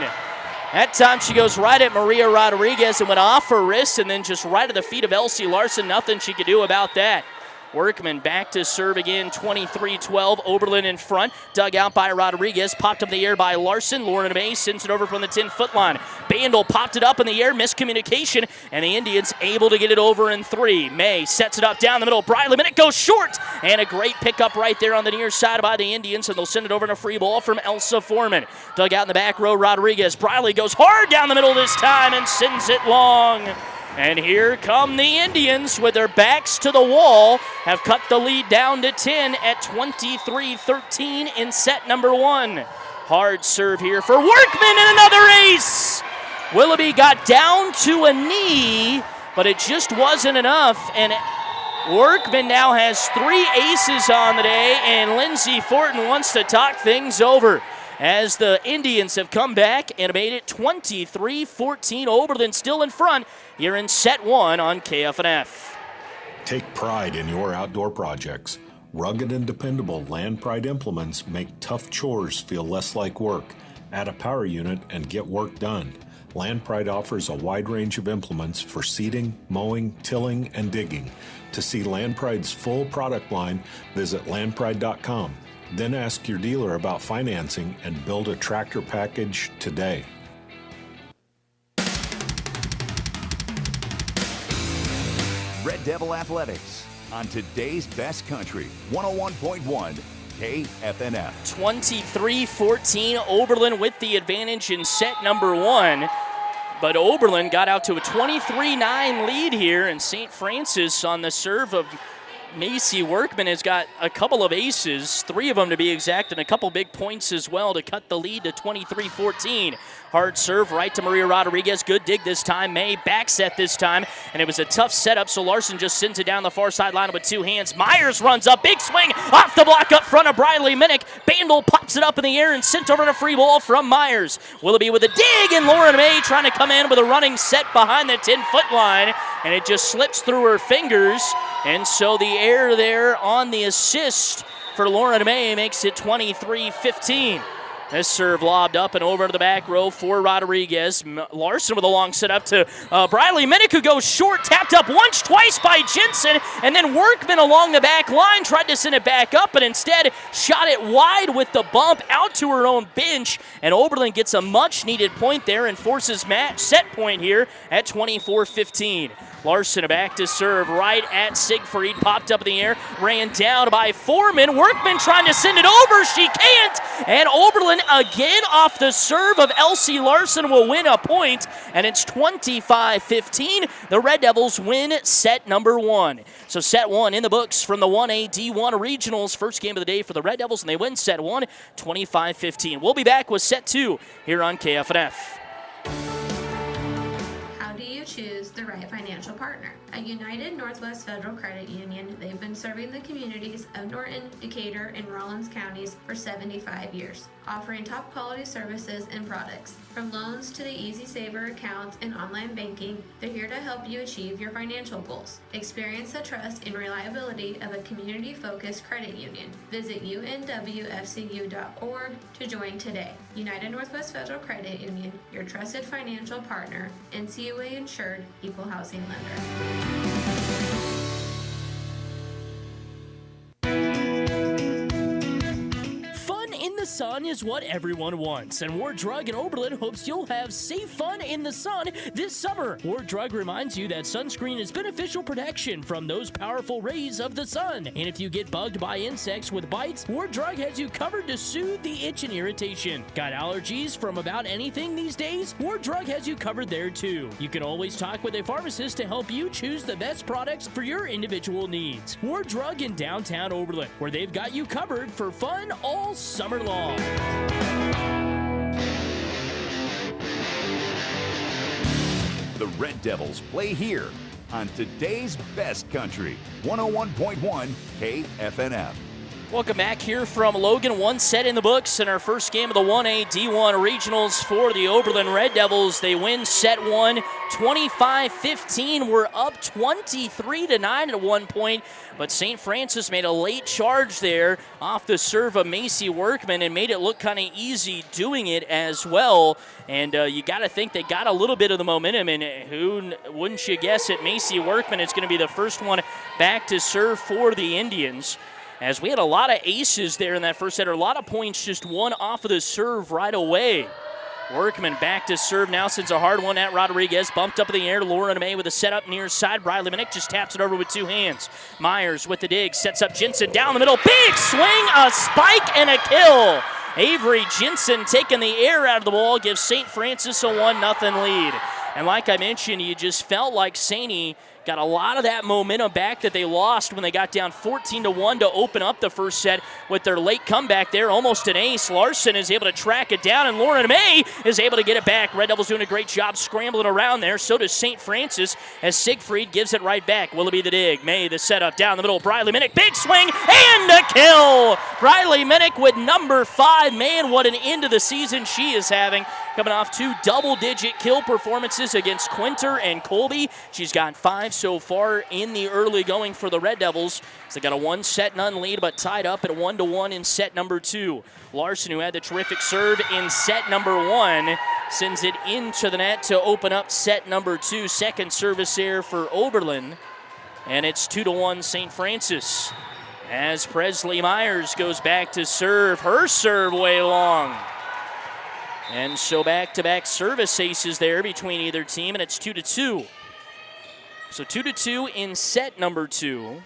That time she goes right at Maria Rodriguez and went off her wrist and then just right at the feet of Elsie Larson. Nothing she could do about that. Workman back to serve again, 23-12. Oberlin in front, dug out by Rodriguez, popped up in the air by Larson. Lauren May sends it over from the 10-foot line. Bandel popped it up in the air, miscommunication, and the Indians able to get it over in 3. May sets it up down the middle. Briley Minnick goes short, and a great pickup right there on the near side by the Indians, and they'll send it over in a free ball from Elsa Foreman. Dug out in the back row, Rodriguez. Briley goes hard down the middle this time and sends it long. And here come the Indians with their backs to the wall, have cut the lead down to 10 at 23-13 in set number 1. Hard serve here for Workman and another ace. Willoughby got down to a knee, but it just wasn't enough. And Workman now has 3 aces on the day, and Lindsey Fortin wants to talk things over as the Indians have come back and made it 23-14. Oberlin still in front here in set 1 on KFNF. Take pride in your outdoor projects. Rugged and dependable Land Pride implements make tough chores feel less like work. Add a power unit and get work done. Land Pride offers a wide range of implements for seeding, mowing, tilling, and digging. To see Land Pride's full product line, visit landpride.com. Then ask your dealer about financing and build a tractor package today. Red Devil Athletics on today's best country, 101.1 KFNF. 23-14, Oberlin with the advantage in set number 1. But Oberlin got out to a 23-9 lead here, and St. Francis on the serve of Macy Workman has got a couple of aces, 3 of them to be exact, and a couple big points as well to cut the lead to 23-14. Hard serve right to Maria Rodriguez. Good dig this time. May back set this time, and it was a tough setup, so Larson just sends it down the far sideline with 2 hands. Myers runs up. Big swing off the block up front of Briley Minnick. Bandel pops it up in the air and sent over in a free ball from Myers. Willoughby with a dig, and Lauren May trying to come in with a running set behind the 10-foot line, and it just slips through her fingers. And so the air there on the assist for Lauren May makes it 23-15. This serve lobbed up and over to the back row for Rodriguez. Larson with a long set up to Briley Minnick, who goes short, tapped up once, twice by Jensen, and then Workman along the back line tried to send it back up, but instead shot it wide with the bump out to her own bench, and Oberlin gets a much-needed point there and forces match set point here at 24-15. Larson back to serve right at Siegfried, popped up in the air, ran down by Foreman. Workman trying to send it over, she can't, and Oberlin again off the serve of Elsie Larson will win a point, and it's 25-15. The Red Devils win set number 1. So set 1 in the books from the 1A-D1 Regionals. First game of the day for the Red Devils, and they win set 1, 25-15. We'll be back with set 2 here on KFNF. How do you choose the right financial partner? At United Northwest Federal Credit Union, they've been serving the communities of Norton, Decatur, and Rollins counties for 75 years, offering top quality services and products. From loans to the Easy Saver accounts and online banking, they're here to help you achieve your financial goals. Experience the trust and reliability of a community-focused credit union. Visit unwfcu.org to join today. United Northwest Federal Credit Union, your trusted financial partner, NCUA insured, equal housing lender. The sun is what everyone wants, and Ward Drug in Oberlin hopes you'll have safe fun in the sun this summer. Ward Drug reminds you that sunscreen is beneficial protection from those powerful rays of the sun. And if you get bugged by insects with bites, Ward Drug has you covered to soothe the itch and irritation. Got allergies from about anything these days? Ward Drug has you covered there too. You can always talk with a pharmacist to help you choose the best products for your individual needs. Ward Drug in downtown Oberlin, where they've got you covered for fun all summer long. The Red Devils play here on today's best country, 101.1 KFNF. Welcome back here from Logan. One set in the books in our first game of the 1A-D1 Regionals for the Oberlin Red Devils. They win set one, 25-15. We're up 23-9 at one point, but St. Francis made a late charge there off the serve of Macy Workman and made it look kind of easy doing it as well. And you got to think they got a little bit of the momentum, and who wouldn't you guess it, Macy Workman is going to be the first one back to serve for the Indians. As we had a lot of aces there in that first set, or a lot of points just won off of the serve right away. Workman back to serve now, sends a hard one at Rodriguez. Bumped up in the air to Lauren May with a setup near side. Briley Minnick just taps it over with two hands. Myers with the dig, sets up Jensen down the middle. Big swing, a spike, and a kill. Avery Jensen taking the air out of the ball, gives St. Francis a 1-0 lead. And like I mentioned, you just felt like Sainey got a lot of that momentum back that they lost when they got down 14-1 to open up the first set with their late comeback there. Almost an ace. Larson is able to track it down, and Lauren May is able to get it back. Red Devils doing a great job scrambling around there. So does St. Francis as Siegfried gives it right back. Willoughby the dig. May the setup down the middle. Briley Minnick, big swing, and a kill. Briley Minnick with number 5. Man, what an end of the season she is having. Coming off 2 double-digit kill performances against Quinter and Colby. She's got 5 so far in the early going for the Red Devils. So they got a 1-0 lead, but tied up at 1-1 in set number 2. Larson, who had the terrific serve in set number 1, sends it into the net to open up set number 2. Second service error for Oberlin, and it's 2-1 St. Francis. As Presley Myers goes back to serve, her serve way long. And so back-to-back service aces there between either team, and it's 2-2. So 2-2 in set number 2.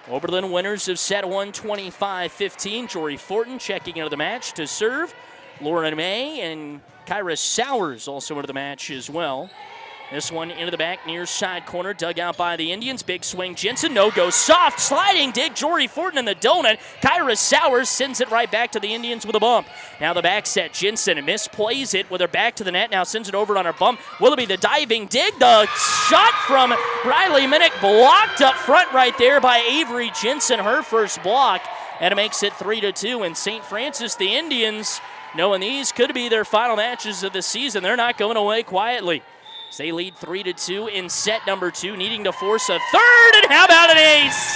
Oberlin winners of set 1, 25-15. Jory Fortin checking into the match to serve. Lauren May and Kyra Sowers also into the match as well. This one into the back near side corner, dug out by the Indians. Big swing, Jensen, no-go, soft, sliding dig, Jory Fortin in the donut. Kyra Sowers sends it right back to the Indians with a bump. Now the back set, Jensen misplays it with her back to the net, now sends it over on her bump. Willoughby the diving dig, the shot from Briley Minnick blocked up front right there by Avery Jensen, her first block, and it makes it 3-2. And St. Francis, the Indians, knowing these could be their final matches of the season, they're not going away quietly. They lead 3-2 in set number 2, needing to force a third, and how about an ace?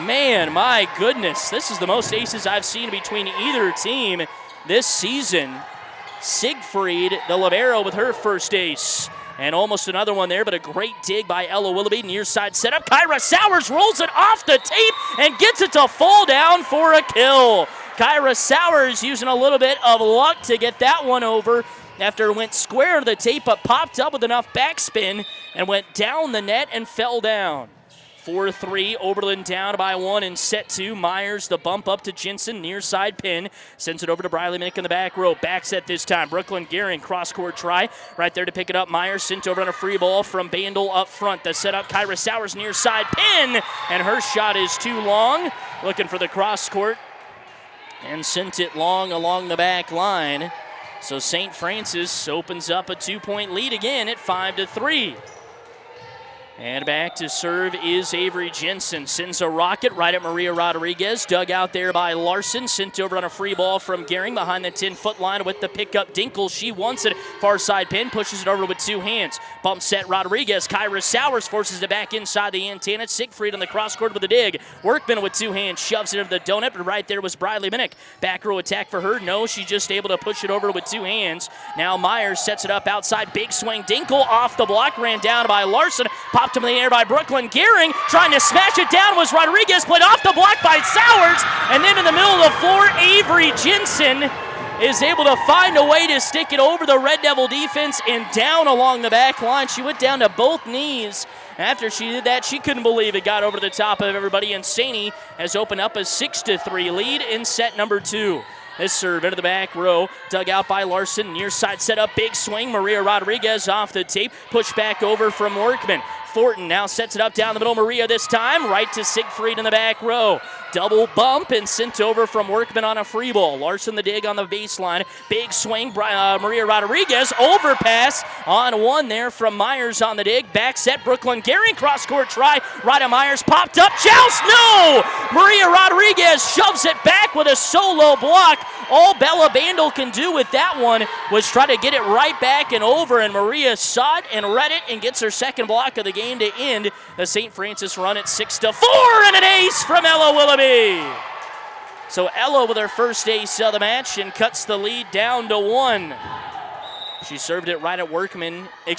Man, my goodness, this is the most aces I've seen between either team this season. Siegfried, the libero, with her first ace. And almost another one there, but a great dig by Ella Willoughby, near side setup. Kyra Sowers rolls it off the tape and gets it to fall down for a kill. Kyra Sowers using a little bit of luck to get that one over, after it went square to the tape, but popped up with enough backspin and went down the net and fell down. 4-3, Oberlin down by 1 in set 2. Myers, the bump up to Jensen, near side pin. Sends it over to Briley Minnick in the back row. Back set this time. Brooklyn Gehring, cross-court try. Right there to pick it up. Myers sent over on a free ball from Bandel up front. The setup, Kyra Sowers, near side pin. And her shot is too long. Looking for the cross-court. And sent it long along the back line. So St. Francis opens up a 2-point lead again at 5-3. And back to serve is Avery Jensen. Sends a rocket right at Maria Rodriguez. Dug out there by Larson. Sent over on a free ball from Gehring behind the 10-foot line with the pickup. Dinkle, she wants it. Far side pin, pushes it over with two hands. Bump set Rodriguez. Kyra Sowers forces it back inside the antenna. Siegfried on the cross court with a dig. Workman with two hands shoves it into the donut, but right there was Briley Minnick. Back row attack for her. No, she's just able to push it over with two hands. Now Myers sets it up outside. Big swing. Dinkle off the block. Ran down by Larson. Popped him in the air by Brooklyn Gehring. Trying to smash it down was Rodriguez. Played off the block by Sowers. And then in the middle of the floor, Avery Jensen is able to find a way to stick it over the Red Devil defense and down along the back line. She went down to both knees. After she did that, she couldn't believe it got over the top of everybody, and Saney has opened up a 6-3 lead in set number 2. This serve into the back row, dug out by Larson. Near side set up, big swing. Maria Rodriguez off the tape, pushed back over from Workman. Fortin now sets it up down the middle. Maria this time, right to Siegfried in the back row. double bump and sent over from Workman on a free ball. Larson the dig on the baseline. Big swing. Maria Rodriguez overpass on one there from Myers on the dig. Back set. Brooklyn Gehring cross-court try. Ryder Myers popped up. Joust. No! Maria Rodriguez shoves it back with a solo block. All Bella Bandel can do with that one was try to get it right back and over, and Maria saw it and read it and gets her second block of the game to end the St. Francis run at 6-4, and an ace from Ella Willoughby. So Ella with her first ace of the match and cuts the lead down to 1. She served it right at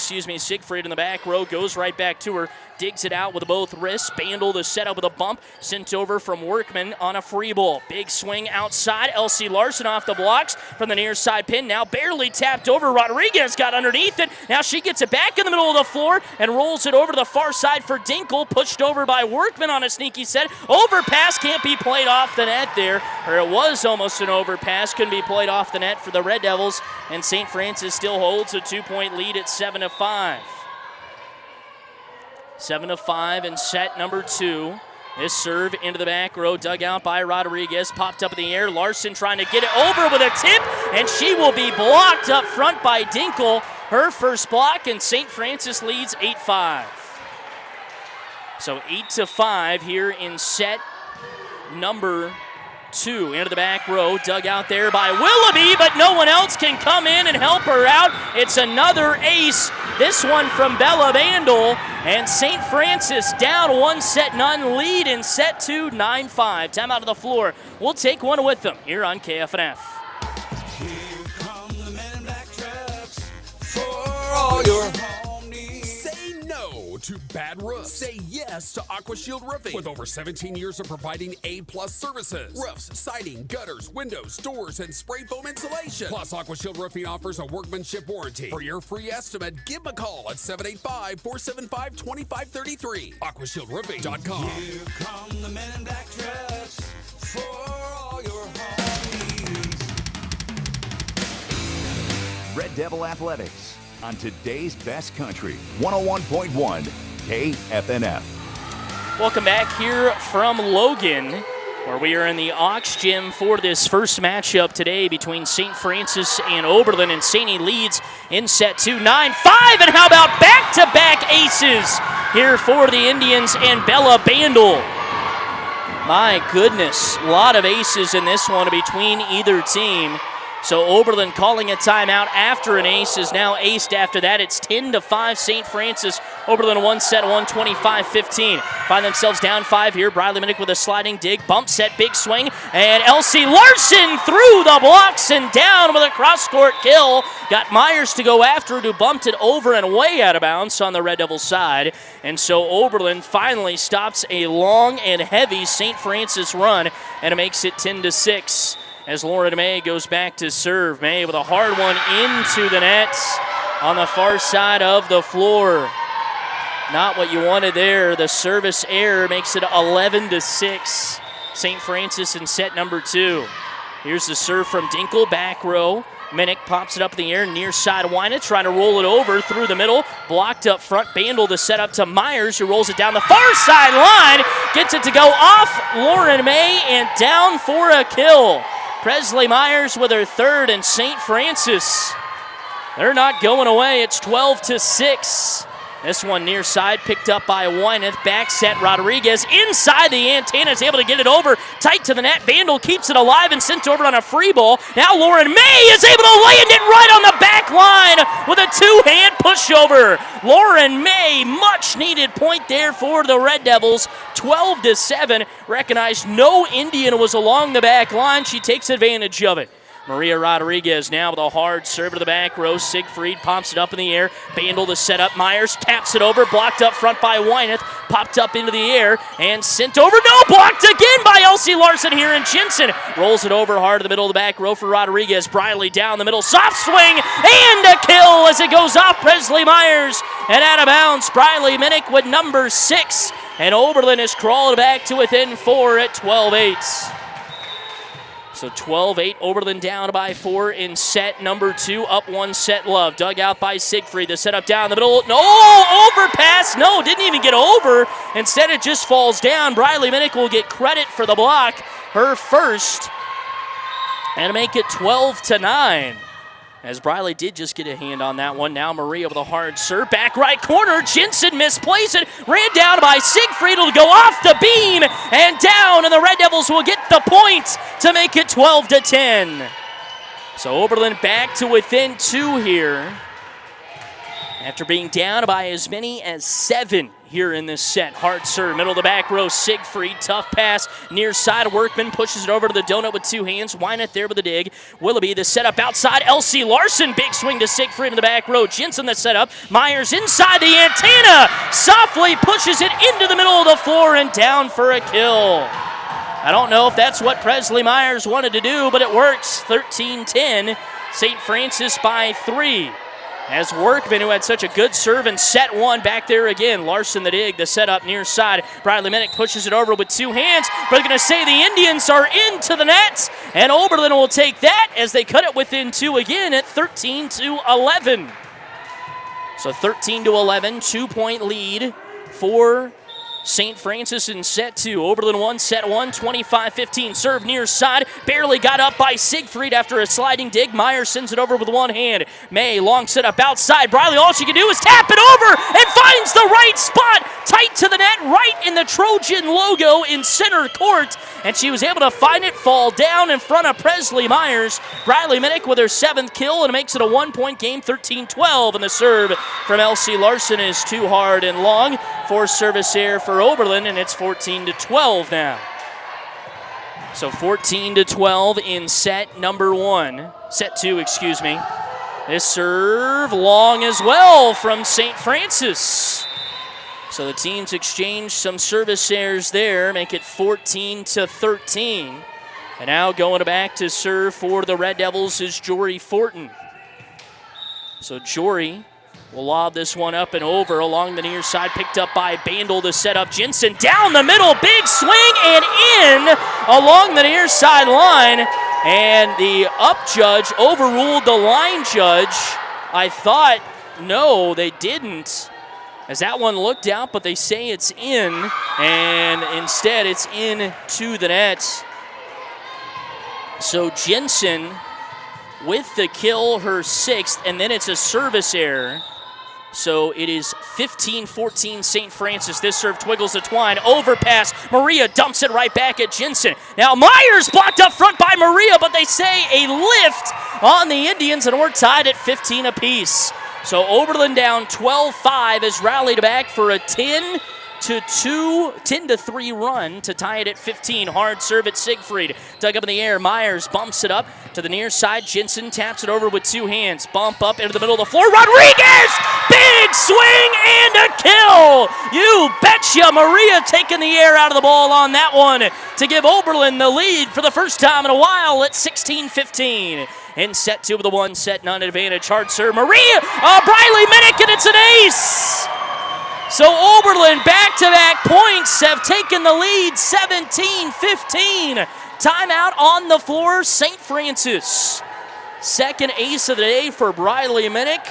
Siegfried in the back row, goes right back to her, digs it out with both wrists. Bandel the setup with a bump, sent over from Workman on a free ball. Big swing outside. Elsie Larson off the blocks from the near side pin. Now barely tapped over. Rodriguez got underneath it. Now she gets it back in the middle of the floor and rolls it over to the far side for Dinkle. Pushed over by Workman on a sneaky set. Overpass can't be played off the net there, or it was almost an overpass. Couldn't be played off the net for the Red Devils, and St. Francis still holds a 2-point lead at 7-5. 7-5 in set number 2. This serve into the back row, dug out by Rodriguez, popped up in the air. Larson trying to get it over with a tip, and she will be blocked up front by Dinkle. Her first block, and St. Francis leads 8-5. So 8-5 here in set number 2. Into the back row, dug out there by Willoughby, but no one else can come in and help her out. It's another ace, this one from Bella Bandel, and St. Francis down 1-0, lead in set 2, 9-5. Time out of the floor. We'll take one with them here on KFNF. Here come the men in black trucks for all your home needs. Say no to bad roofs. Say yes to AquaShield Roofing. With over 17 years of providing A-plus services. Roofs, siding, gutters, windows, doors, and spray foam insulation. Plus, AquaShield Roofing offers a workmanship warranty. For your free estimate, give them a call at 785-475-2533. AquaShieldRoofing.com. Here come the men in black trucks for all your home needs. Red Devil Athletics on today's best country, 101.1 KFNF. Welcome back here from Logan, where we are in the Aux Gym for this first matchup today between St. Francis and Oberlin, and St. leads in set 2, 9-5, and how about back-to-back aces here for the Indians and Bella Bandel. My goodness, a lot of aces in this one between either team. So Oberlin calling a timeout after an ace is now aced after that. It's 10-5 St. Francis. Oberlin 1-25-15. Find themselves down 5 here. Briley Minnick with a sliding dig. Bump set, big swing. And Elsie Larson through the blocks and down with a cross-court kill. Got Myers to go after it, who bumped it over and way out of bounds on the Red Devil side. And so Oberlin finally stops a long and heavy St. Francis run, and it makes it 10-6. As Lauren May goes back to serve. May with a hard one into the nets on the far side of the floor. Not what you wanted there. The service error makes it 11-6. St. Francis in set number 2. Here's the serve from Dinkle, back row. Minnick pops it up in the air, near side Wyneth, trying to roll it over through the middle. Blocked up front, Bandel to set up to Myers, who rolls it down the far sideline. Gets it to go off Lauren May and down for a kill. Presley Myers with her third, and St. Francis, they're not going away. It's 12-6. This one near side, picked up by Wyneth. Back set, Rodriguez inside the antenna, is able to get it over tight to the net. Bandel keeps it alive and sent over on a free ball. Now Lauren May is able to land it right on the back line with a two-hand pushover. Lauren May, much needed point there for the Red Devils. 12-7. Recognized no Indian was along the back line. She takes advantage of it. Maria Rodriguez now with a hard serve to the back row. Siegfried pops it up in the air. Bandel to set up. Myers taps it over. Blocked up front by Wyneth. Popped up into the air and sent over. No! Blocked again by Elsie Larson here, and Jensen rolls it over hard to the middle of the back row for Rodriguez. Briley down the middle. Soft swing and a kill as it goes off Presley Myers and out of bounds. Briley Minnick with number 6. And Oberlin has crawled back to within 4 at 12-8. So 12-8, Oberlin down by 4 in set number 2. Up 1 set love. Dug out by Siegfried. The setup down the middle. No, overpass. No, didn't even get over. Instead, it just falls down. Briley Minnick will get credit for the block. Her first. And make it 12-9. As Briley did just get a hand on that one. Now Maria with a hard serve. Back right corner. Jensen misplays it. Ran down by Siegfried. It'll go off the beam and down. And the Red Devils will get the point to make it 12-10. So Oberlin back to within 2 here. After being down by as many as 7 here in this set. Hard serve, middle of the back row, Siegfried, tough pass, near side, Workman pushes it over to the donut with 2 hands, Wynett there with the dig. Willoughby, the setup outside, Elsie Larson, big swing to Siegfried in the back row, Jensen the setup, Myers inside the antenna, softly pushes it into the middle of the floor and down for a kill. I don't know if that's what Presley Myers wanted to do, but it works. 13-10, St. Francis by 3. As Workman, who had such a good serve in set 1, back there again. Larson the dig, the setup near side. Briley Minnick pushes it over with 2 hands. But they're going to say the Indians are into the net. And Oberlin will take that as they cut it within 2 again at 13-11. So 13-11, 2-point lead for St. Francis in set 2. Oberlin won set 1, 25-15. Serve near side. Barely got up by Siegfried after a sliding dig. Myers sends it over with 1 hand. May, long setup outside. Briley, all she can do is tap it over and finds the right spot. Tight to the net, right in the Trojan logo in center court. And she was able to find it, fall down in front of Presley Myers. Briley Minnick with her 7th kill, and it makes it a 1-point game, 13-12. And the serve from Elsie Larson is too hard and long. Forced service error for Oberlin, and it's 14-12 now. So 14-12 in set number 1. Set 2, excuse me. This serve long as well from St. Francis. So the teams exchange some service errors there, make it 14-13. And now going back to serve for the Red Devils is Jory Fortin. So Jory will lob this one up and over along the near side, picked up by Bandel to set up Jensen. Down the middle, big swing and in along the near side line. And the up judge overruled the line judge. I thought, no, they didn't, as that one looked out, but they say it's in, and instead it's in to the net. So Jensen with the kill, her 6th, and then it's a service error. So it is 15-14 St. Francis. This serve twiggles the twine. Overpass. Maria dumps it right back at Jensen. Now Myers blocked up front by Maria, but they say a lift on the Indians, and we're tied at 15 apiece. So Oberlin down 12-5 has rallied back for a 10-3 run to tie it at 15. Hard serve at Siegfried. Dug up in the air. Myers bumps it up to the near side. Jensen taps it over with 2 hands. Bump up into the middle of the floor. Rodriguez! Big swing and a kill! You betcha! Maria taking the air out of the ball on that one to give Oberlin the lead for the first time in a while at 16-15. In set 2 with a 1-0 advantage. Hard serve. Maria! Briley Minnick, and it's an ace! So Oberlin back-to-back points have taken the lead, 17-15. Timeout on the floor, St. Francis. Second ace of the day for Briley Minnick.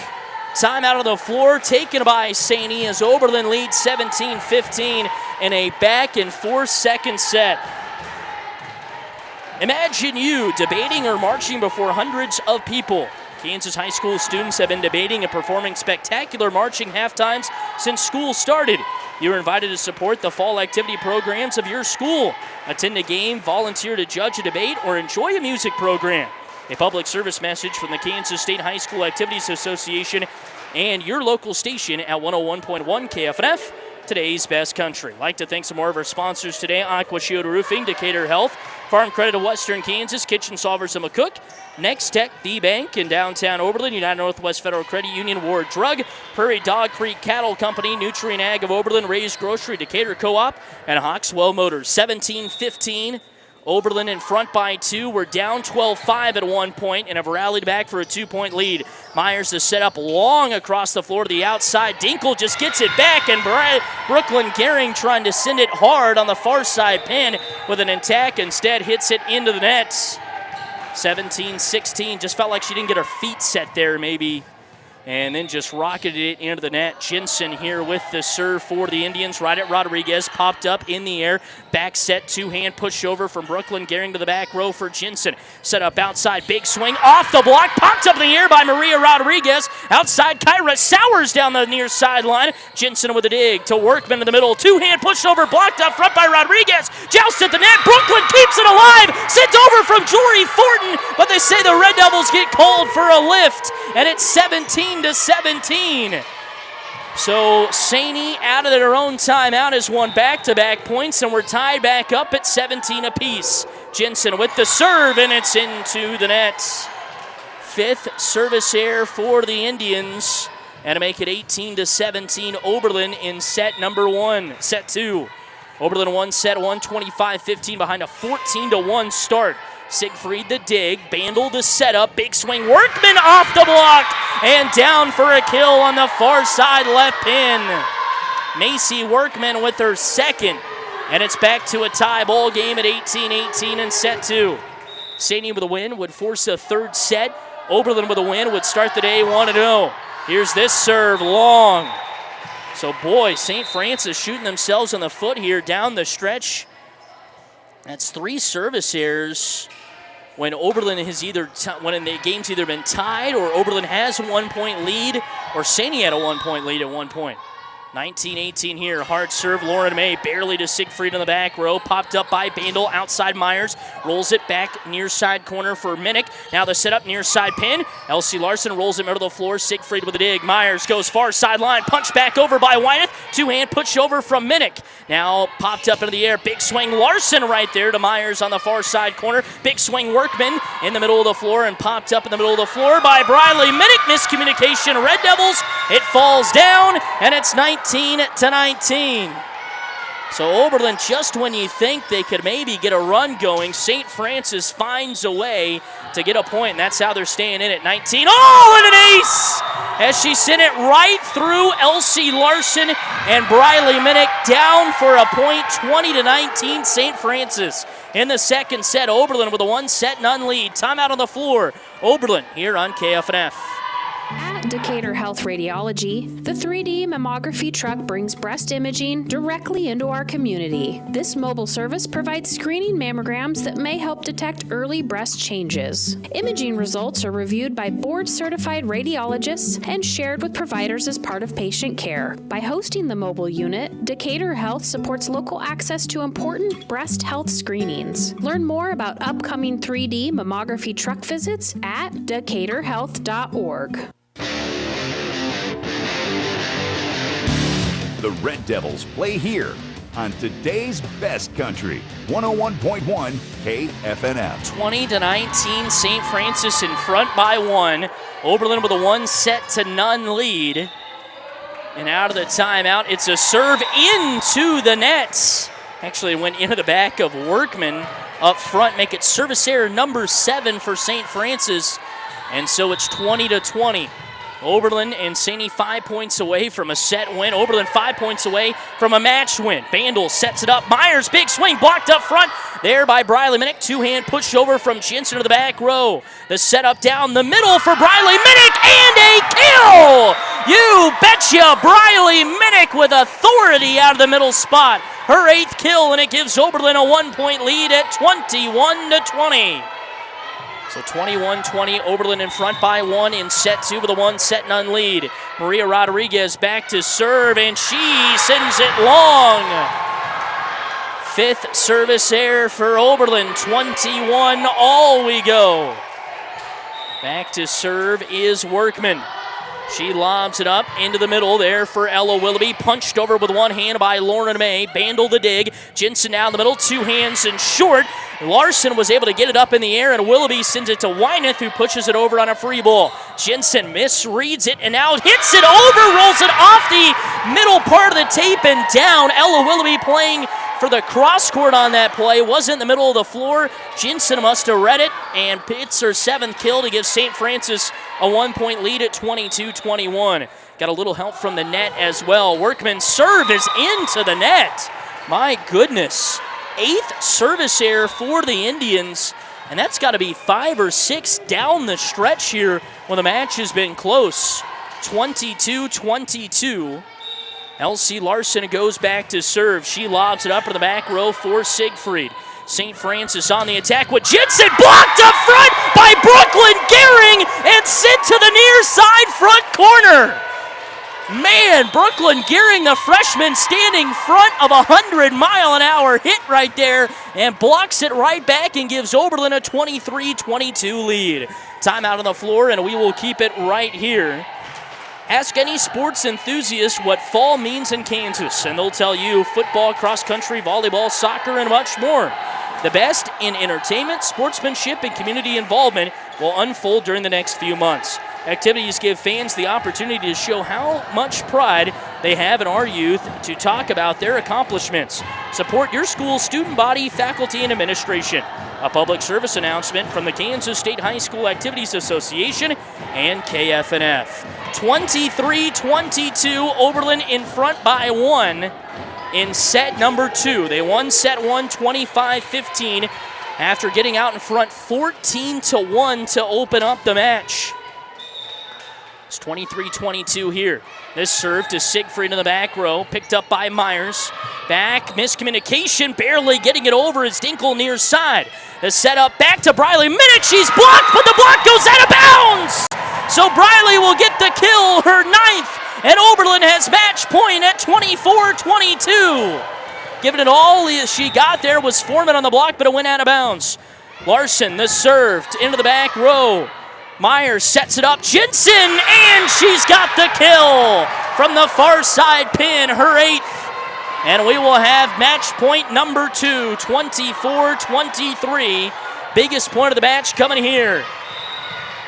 Timeout on the floor taken by St. E as Oberlin leads 17-15 in a back-and-forth second set. Imagine you debating or marching before hundreds of people. Kansas high school students have been debating and performing spectacular marching halftimes since school started. You're invited to support the fall activity programs of your school. Attend a game, volunteer to judge a debate, or enjoy a music program. A public service message from the Kansas State High School Activities Association and your local station at 101.1 KFNF, today's best country. Like to thank some more of our sponsors today: Aqua Shield Roofing, Decatur Health, Farm Credit of Western Kansas, Kitchen Solvers of McCook, Next Tech, The Bank in downtown Oberlin, United Northwest Federal Credit Union, Ward Drug, Prairie Dog Creek Cattle Company, Nutrient Ag of Oberlin, Ray's Grocery, Decatur Co-op, and Hawkswell Motors. 17-15. Oberlin in front by 2. We're down 12-5 at 1 point and have rallied back for a 2-point lead. Myers to set up long across the floor to the outside. Dinkle just gets it back, and Brooklyn Gehring trying to send it hard on the far side pin with an attack. Instead hits it into the net. 17-16. Just felt like she didn't get her feet set there maybe. And then just rocketed it into the net. Jensen here with the serve for the Indians. Right at Rodriguez, popped up in the air. Back set, two-hand push over from Brooklyn. Gehring to the back row for Jensen. Set up outside, big swing off the block. Popped up in the air by Maria Rodriguez. Outside, Kyra Sowers down the near sideline. Jensen with a dig to Workman in the middle. Two-hand push over, blocked up front by Rodriguez. Joust at the net. Brooklyn keeps it alive. Sent over from Jory Fortin. But they say the Red Devils get called for a lift. And it's 17-17. So Saney out of their own timeout has won back-to-back points, and we're tied back up at 17 apiece. Jensen with the serve, and it's into the net. Fifth service error for the Indians, and to make it 18-17. Oberlin in set number one. Set two. Oberlin won set one, 25-15 behind a 14-1 start. Siegfried the dig, Bandel the setup, big swing, Workman off the block, and down for a kill on the far side left pin. Macy Workman with her second, and it's back to a tie ball game at 18-18 in set two. Saney with a win would force a third set. Oberlin with a win would start the day 1-0. Here's this serve, long. So boy, St. Francis shooting themselves in the foot here down the stretch. That's three service errors when Oberlin has when the game's either been tied or Oberlin has a 1-point lead or Saney had a 1-point lead at one point. 19-18 here, hard serve, Lauren May barely to Siegfried in the back row, popped up by Bandel, outside Myers, rolls it back near side corner for Minnick. Now the setup near side pin, Elsie Larson rolls it middle of the floor, Siegfried with a dig, Myers goes far sideline, punch back over by Wyneth, two-hand push over from Minnick. Now popped up into the air, big swing, Larson right there to Myers on the far side corner, big swing Workman in the middle of the floor and popped up in the middle of the floor by Briley Minnick, miscommunication, Red Devils, it falls down and it's 19-19. So Oberlin, just when you think they could maybe get a run going, St. Francis finds a way to get a point, and that's how they're staying in at 19. Oh, and an ace! As she sent it right through Elsie Larson and Briley Minnick down for a point, 20-19 St. Francis. In the second set, Oberlin with a 1-set-none lead. Timeout on the floor. Oberlin here on KFNF. At Decatur Health Radiology, the 3D mammography truck brings breast imaging directly into our community. This mobile service provides screening mammograms that may help detect early breast changes. Imaging results are reviewed by board-certified radiologists and shared with providers as part of patient care. By hosting the mobile unit, Decatur Health supports local access to important breast health screenings. Learn more about upcoming 3D mammography truck visits at decaturhealth.org. The Red Devils play here on today's best country, 101.1 KFNF. 20-19, St. Francis in front by one. Oberlin with a 1-set-to-none lead. And out of the timeout, it's a serve into the nets. Actually went into the back of Workman up front, make it service error number 7 for St. Francis. And so it's 20-20. Oberlin and Saney 5 points away from a set win. Oberlin 5 points away from a match win. Bandel sets it up. Myers, big swing, blocked up front there by Briley Minnick. Two-hand push over from Jensen to the back row. The setup down the middle for Briley Minnick, and a kill! You betcha! Briley Minnick with authority out of the middle spot. Her 8th kill, and it gives Oberlin a 1-point lead at 21-20. So 21-20, Oberlin in front by one in set two with a 1-set-none lead. Maria Rodriguez back to serve, and she sends it long. 5th service error for Oberlin, 21 all we go. Back to serve is Workman. She lobs it up into the middle there for Ella Willoughby. Punched over with one hand by Lauren May. Bandel the dig. Jensen down the middle, 2 hands and short. Larson was able to get it up in the air, and Willoughby sends it to Wyneth, who pushes it over on a free ball. Jensen misreads it and now hits it over, rolls it off the middle part of the tape and down. Ella Willoughby playing for the cross court on that play. Wasn't in the middle of the floor. Jensen must have read it, and it's her 7th kill to give St. Francis a 1-point lead at 22-21. Got a little help from the net as well. Workman's serve is into the net. My goodness. 8th service error for the Indians, and that's got to be 5 or 6 down the stretch here when the match has been close. 22-22. Elsie Larson goes back to serve. She lobs it up in the back row for Siegfried. St. Francis on the attack with Jensen, blocked up front by Brooklyn Gehring and sent to the near side front corner. Man, Brooklyn Gehring, the freshman, standing front of a 100-mile-an-hour hit right there and blocks it right back and gives Oberlin a 23-22 lead. Timeout on the floor, and we will keep it right here. Ask any sports enthusiast what fall means in Kansas, and they'll tell you football, cross-country, volleyball, soccer, and much more. The best in entertainment, sportsmanship, and community involvement will unfold during the next few months. Activities give fans the opportunity to show how much pride they have in our youth to talk about their accomplishments. Support your school's student body, faculty, and administration. A public service announcement from the Kansas State High School Activities Association and KFNF. 23-22, Oberlin in front by 1 in set number 2. They won set 1 25-15 after getting out in front 14-1 to open up the match. It's 23-22 here. This serve to Siegfried in the back row, picked up by Myers. Back, miscommunication, barely getting it over as Dinkel near side. The setup back to Briley. Minute, she's blocked, but the block goes out of bounds! So Briley will get the kill, her 9th, and Oberlin has match point at 24-22. Giving it all she got there was Foreman on the block, but it went out of bounds. Larson, the serve into the back row. Myers sets it up, Jensen, and she's got the kill from the far side pin, her 8th. And we will have match point number 2, 24-23. Biggest point of the match coming here.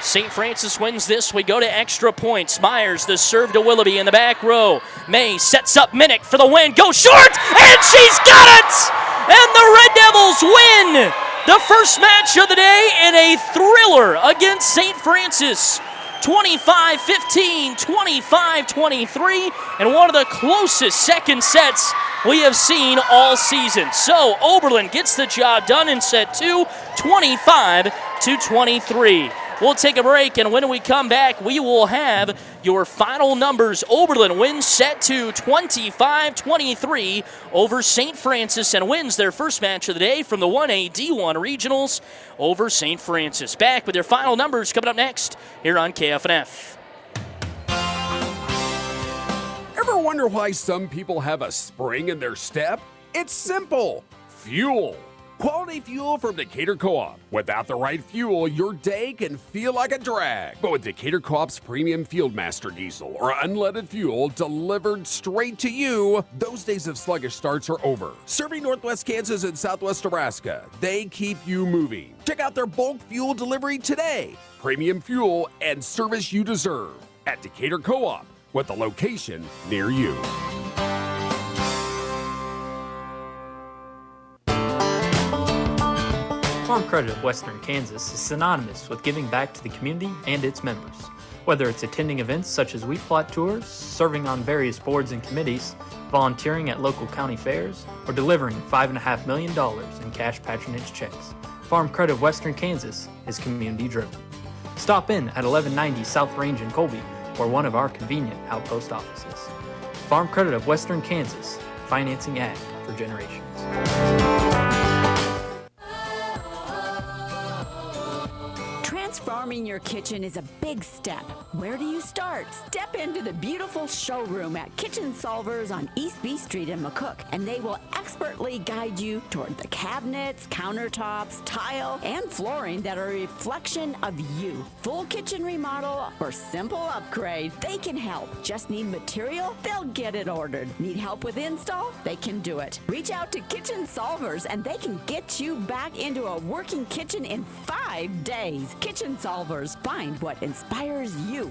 St. Francis wins this. We go to extra points. Myers, the serve to Willoughby in the back row. May sets up Minnick for the win. Go short, and she's got it! And the Red Devils win the first match of the day in a thriller against St. Francis. 25-15, 25-23, and one of the closest second sets we have seen all season. So Oberlin gets the job done in set 2, 25-23. We'll take a break, and when we come back, we will have your final numbers. Oberlin wins set 2, 25-23 over St. Francis and wins their first match of the day from the 1A-D1 Regionals over St. Francis. Back with their final numbers coming up next here on KFNF. Ever wonder why some people have a spring in their step? It's simple. Fuel. Quality fuel from Decatur Co-op. Without the right fuel, your day can feel like a drag. But with Decatur Co-op's premium Fieldmaster diesel or unleaded fuel delivered straight to you, those days of sluggish starts are over. Serving Northwest Kansas and Southwest Nebraska, they keep you moving. Check out their bulk fuel delivery today. Premium fuel and service you deserve at Decatur Co-op with a location near you. Farm Credit of Western Kansas is synonymous with giving back to the community and its members. Whether it's attending events such as wheat plot tours, serving on various boards and committees, volunteering at local county fairs, or delivering $5.5 million in cash patronage checks, Farm Credit of Western Kansas is community driven. Stop in at 1190 South Range in Colby or one of our convenient outpost offices. Farm Credit of Western Kansas, financing ag for generations. Transforming your kitchen is a big step. Where do you start? Step into the beautiful showroom at Kitchen Solvers on East B Street in McCook, and they will expertly guide you toward the cabinets, countertops, tile, and flooring that are a reflection of you. Full kitchen remodel or simple upgrade, they can help. Just need material? They'll get it ordered. Need help with install? They can do it. Reach out to Kitchen Solvers and they can get you back into a working kitchen in 5 days. Kitchen Solvers, find what inspires you.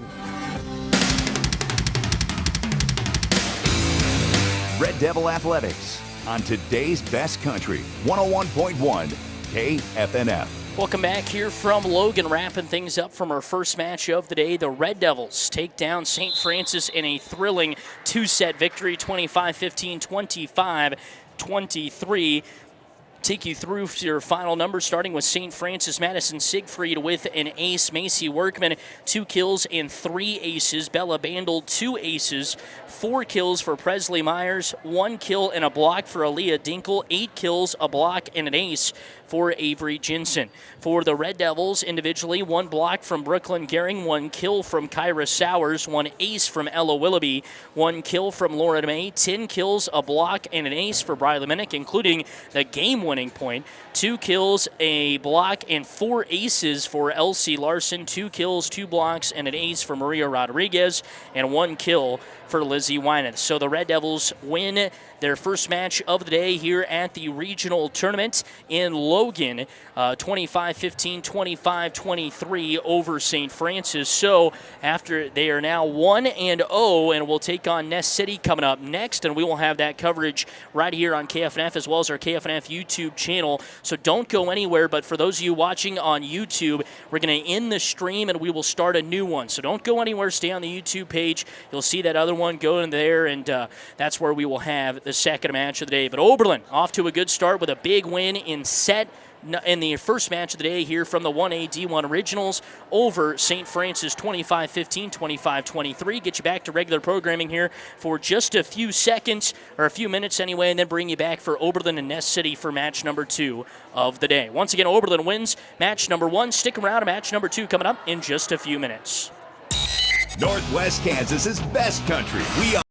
Red Devil Athletics on today's best country, 101.1 KFNF. Welcome back here from Logan, wrapping things up from our first match of the day. The Red Devils take down St. Francis in a thrilling 2-set victory, 25-15, 25-23. take you through your final numbers, starting with St. Francis. Madison Siegfried with an ace. Macy Workman, 2 kills and 3 aces. Bella Bandel, 2 aces. 4 kills for Presley Myers. 1 kill and a block for Aaliyah Dinkle. 8 kills, a block, and an ace for Avery Jensen. For the Red Devils, individually, 1 block from Brooklyn Gehring, 1 kill from Kyra Sowers, 1 ace from Ella Willoughby, 1 kill from Laura May, 10 kills, a block, and an ace for Briley Minnick, including the game-winning point. 2 kills, a block, and 4 aces for Elsie Larson. 2 kills, 2 blocks, and an ace for Maria Rodriguez, and 1 kill for Lizzie Wyneth. So the Red Devils win their first match of the day here at the regional tournament in Logan, 25-15, 25-23 over St. Francis. So after they are now 1-0, and we'll take on Ness City coming up next, and we will have that coverage right here on KFNF as well as our KFNF YouTube channel. So don't go anywhere, but for those of you watching on YouTube, we're going to end the stream and we will start a new one. So don't go anywhere. Stay on the YouTube page. You'll see that other one go in there, and that's where we will have the second match of the day. But Oberlin off to a good start with a big win in the first match of the day here from the 1A-D1 Originals over St. Francis 25-15, 25-23. Get you back to regular programming here for just a few seconds, or a few minutes anyway, and then bring you back for Oberlin and Ness City for match number 2 of the day. Once again, Oberlin wins match number 1. Stick around, match number 2 coming up in just a few minutes. Northwest Kansas's best country. We are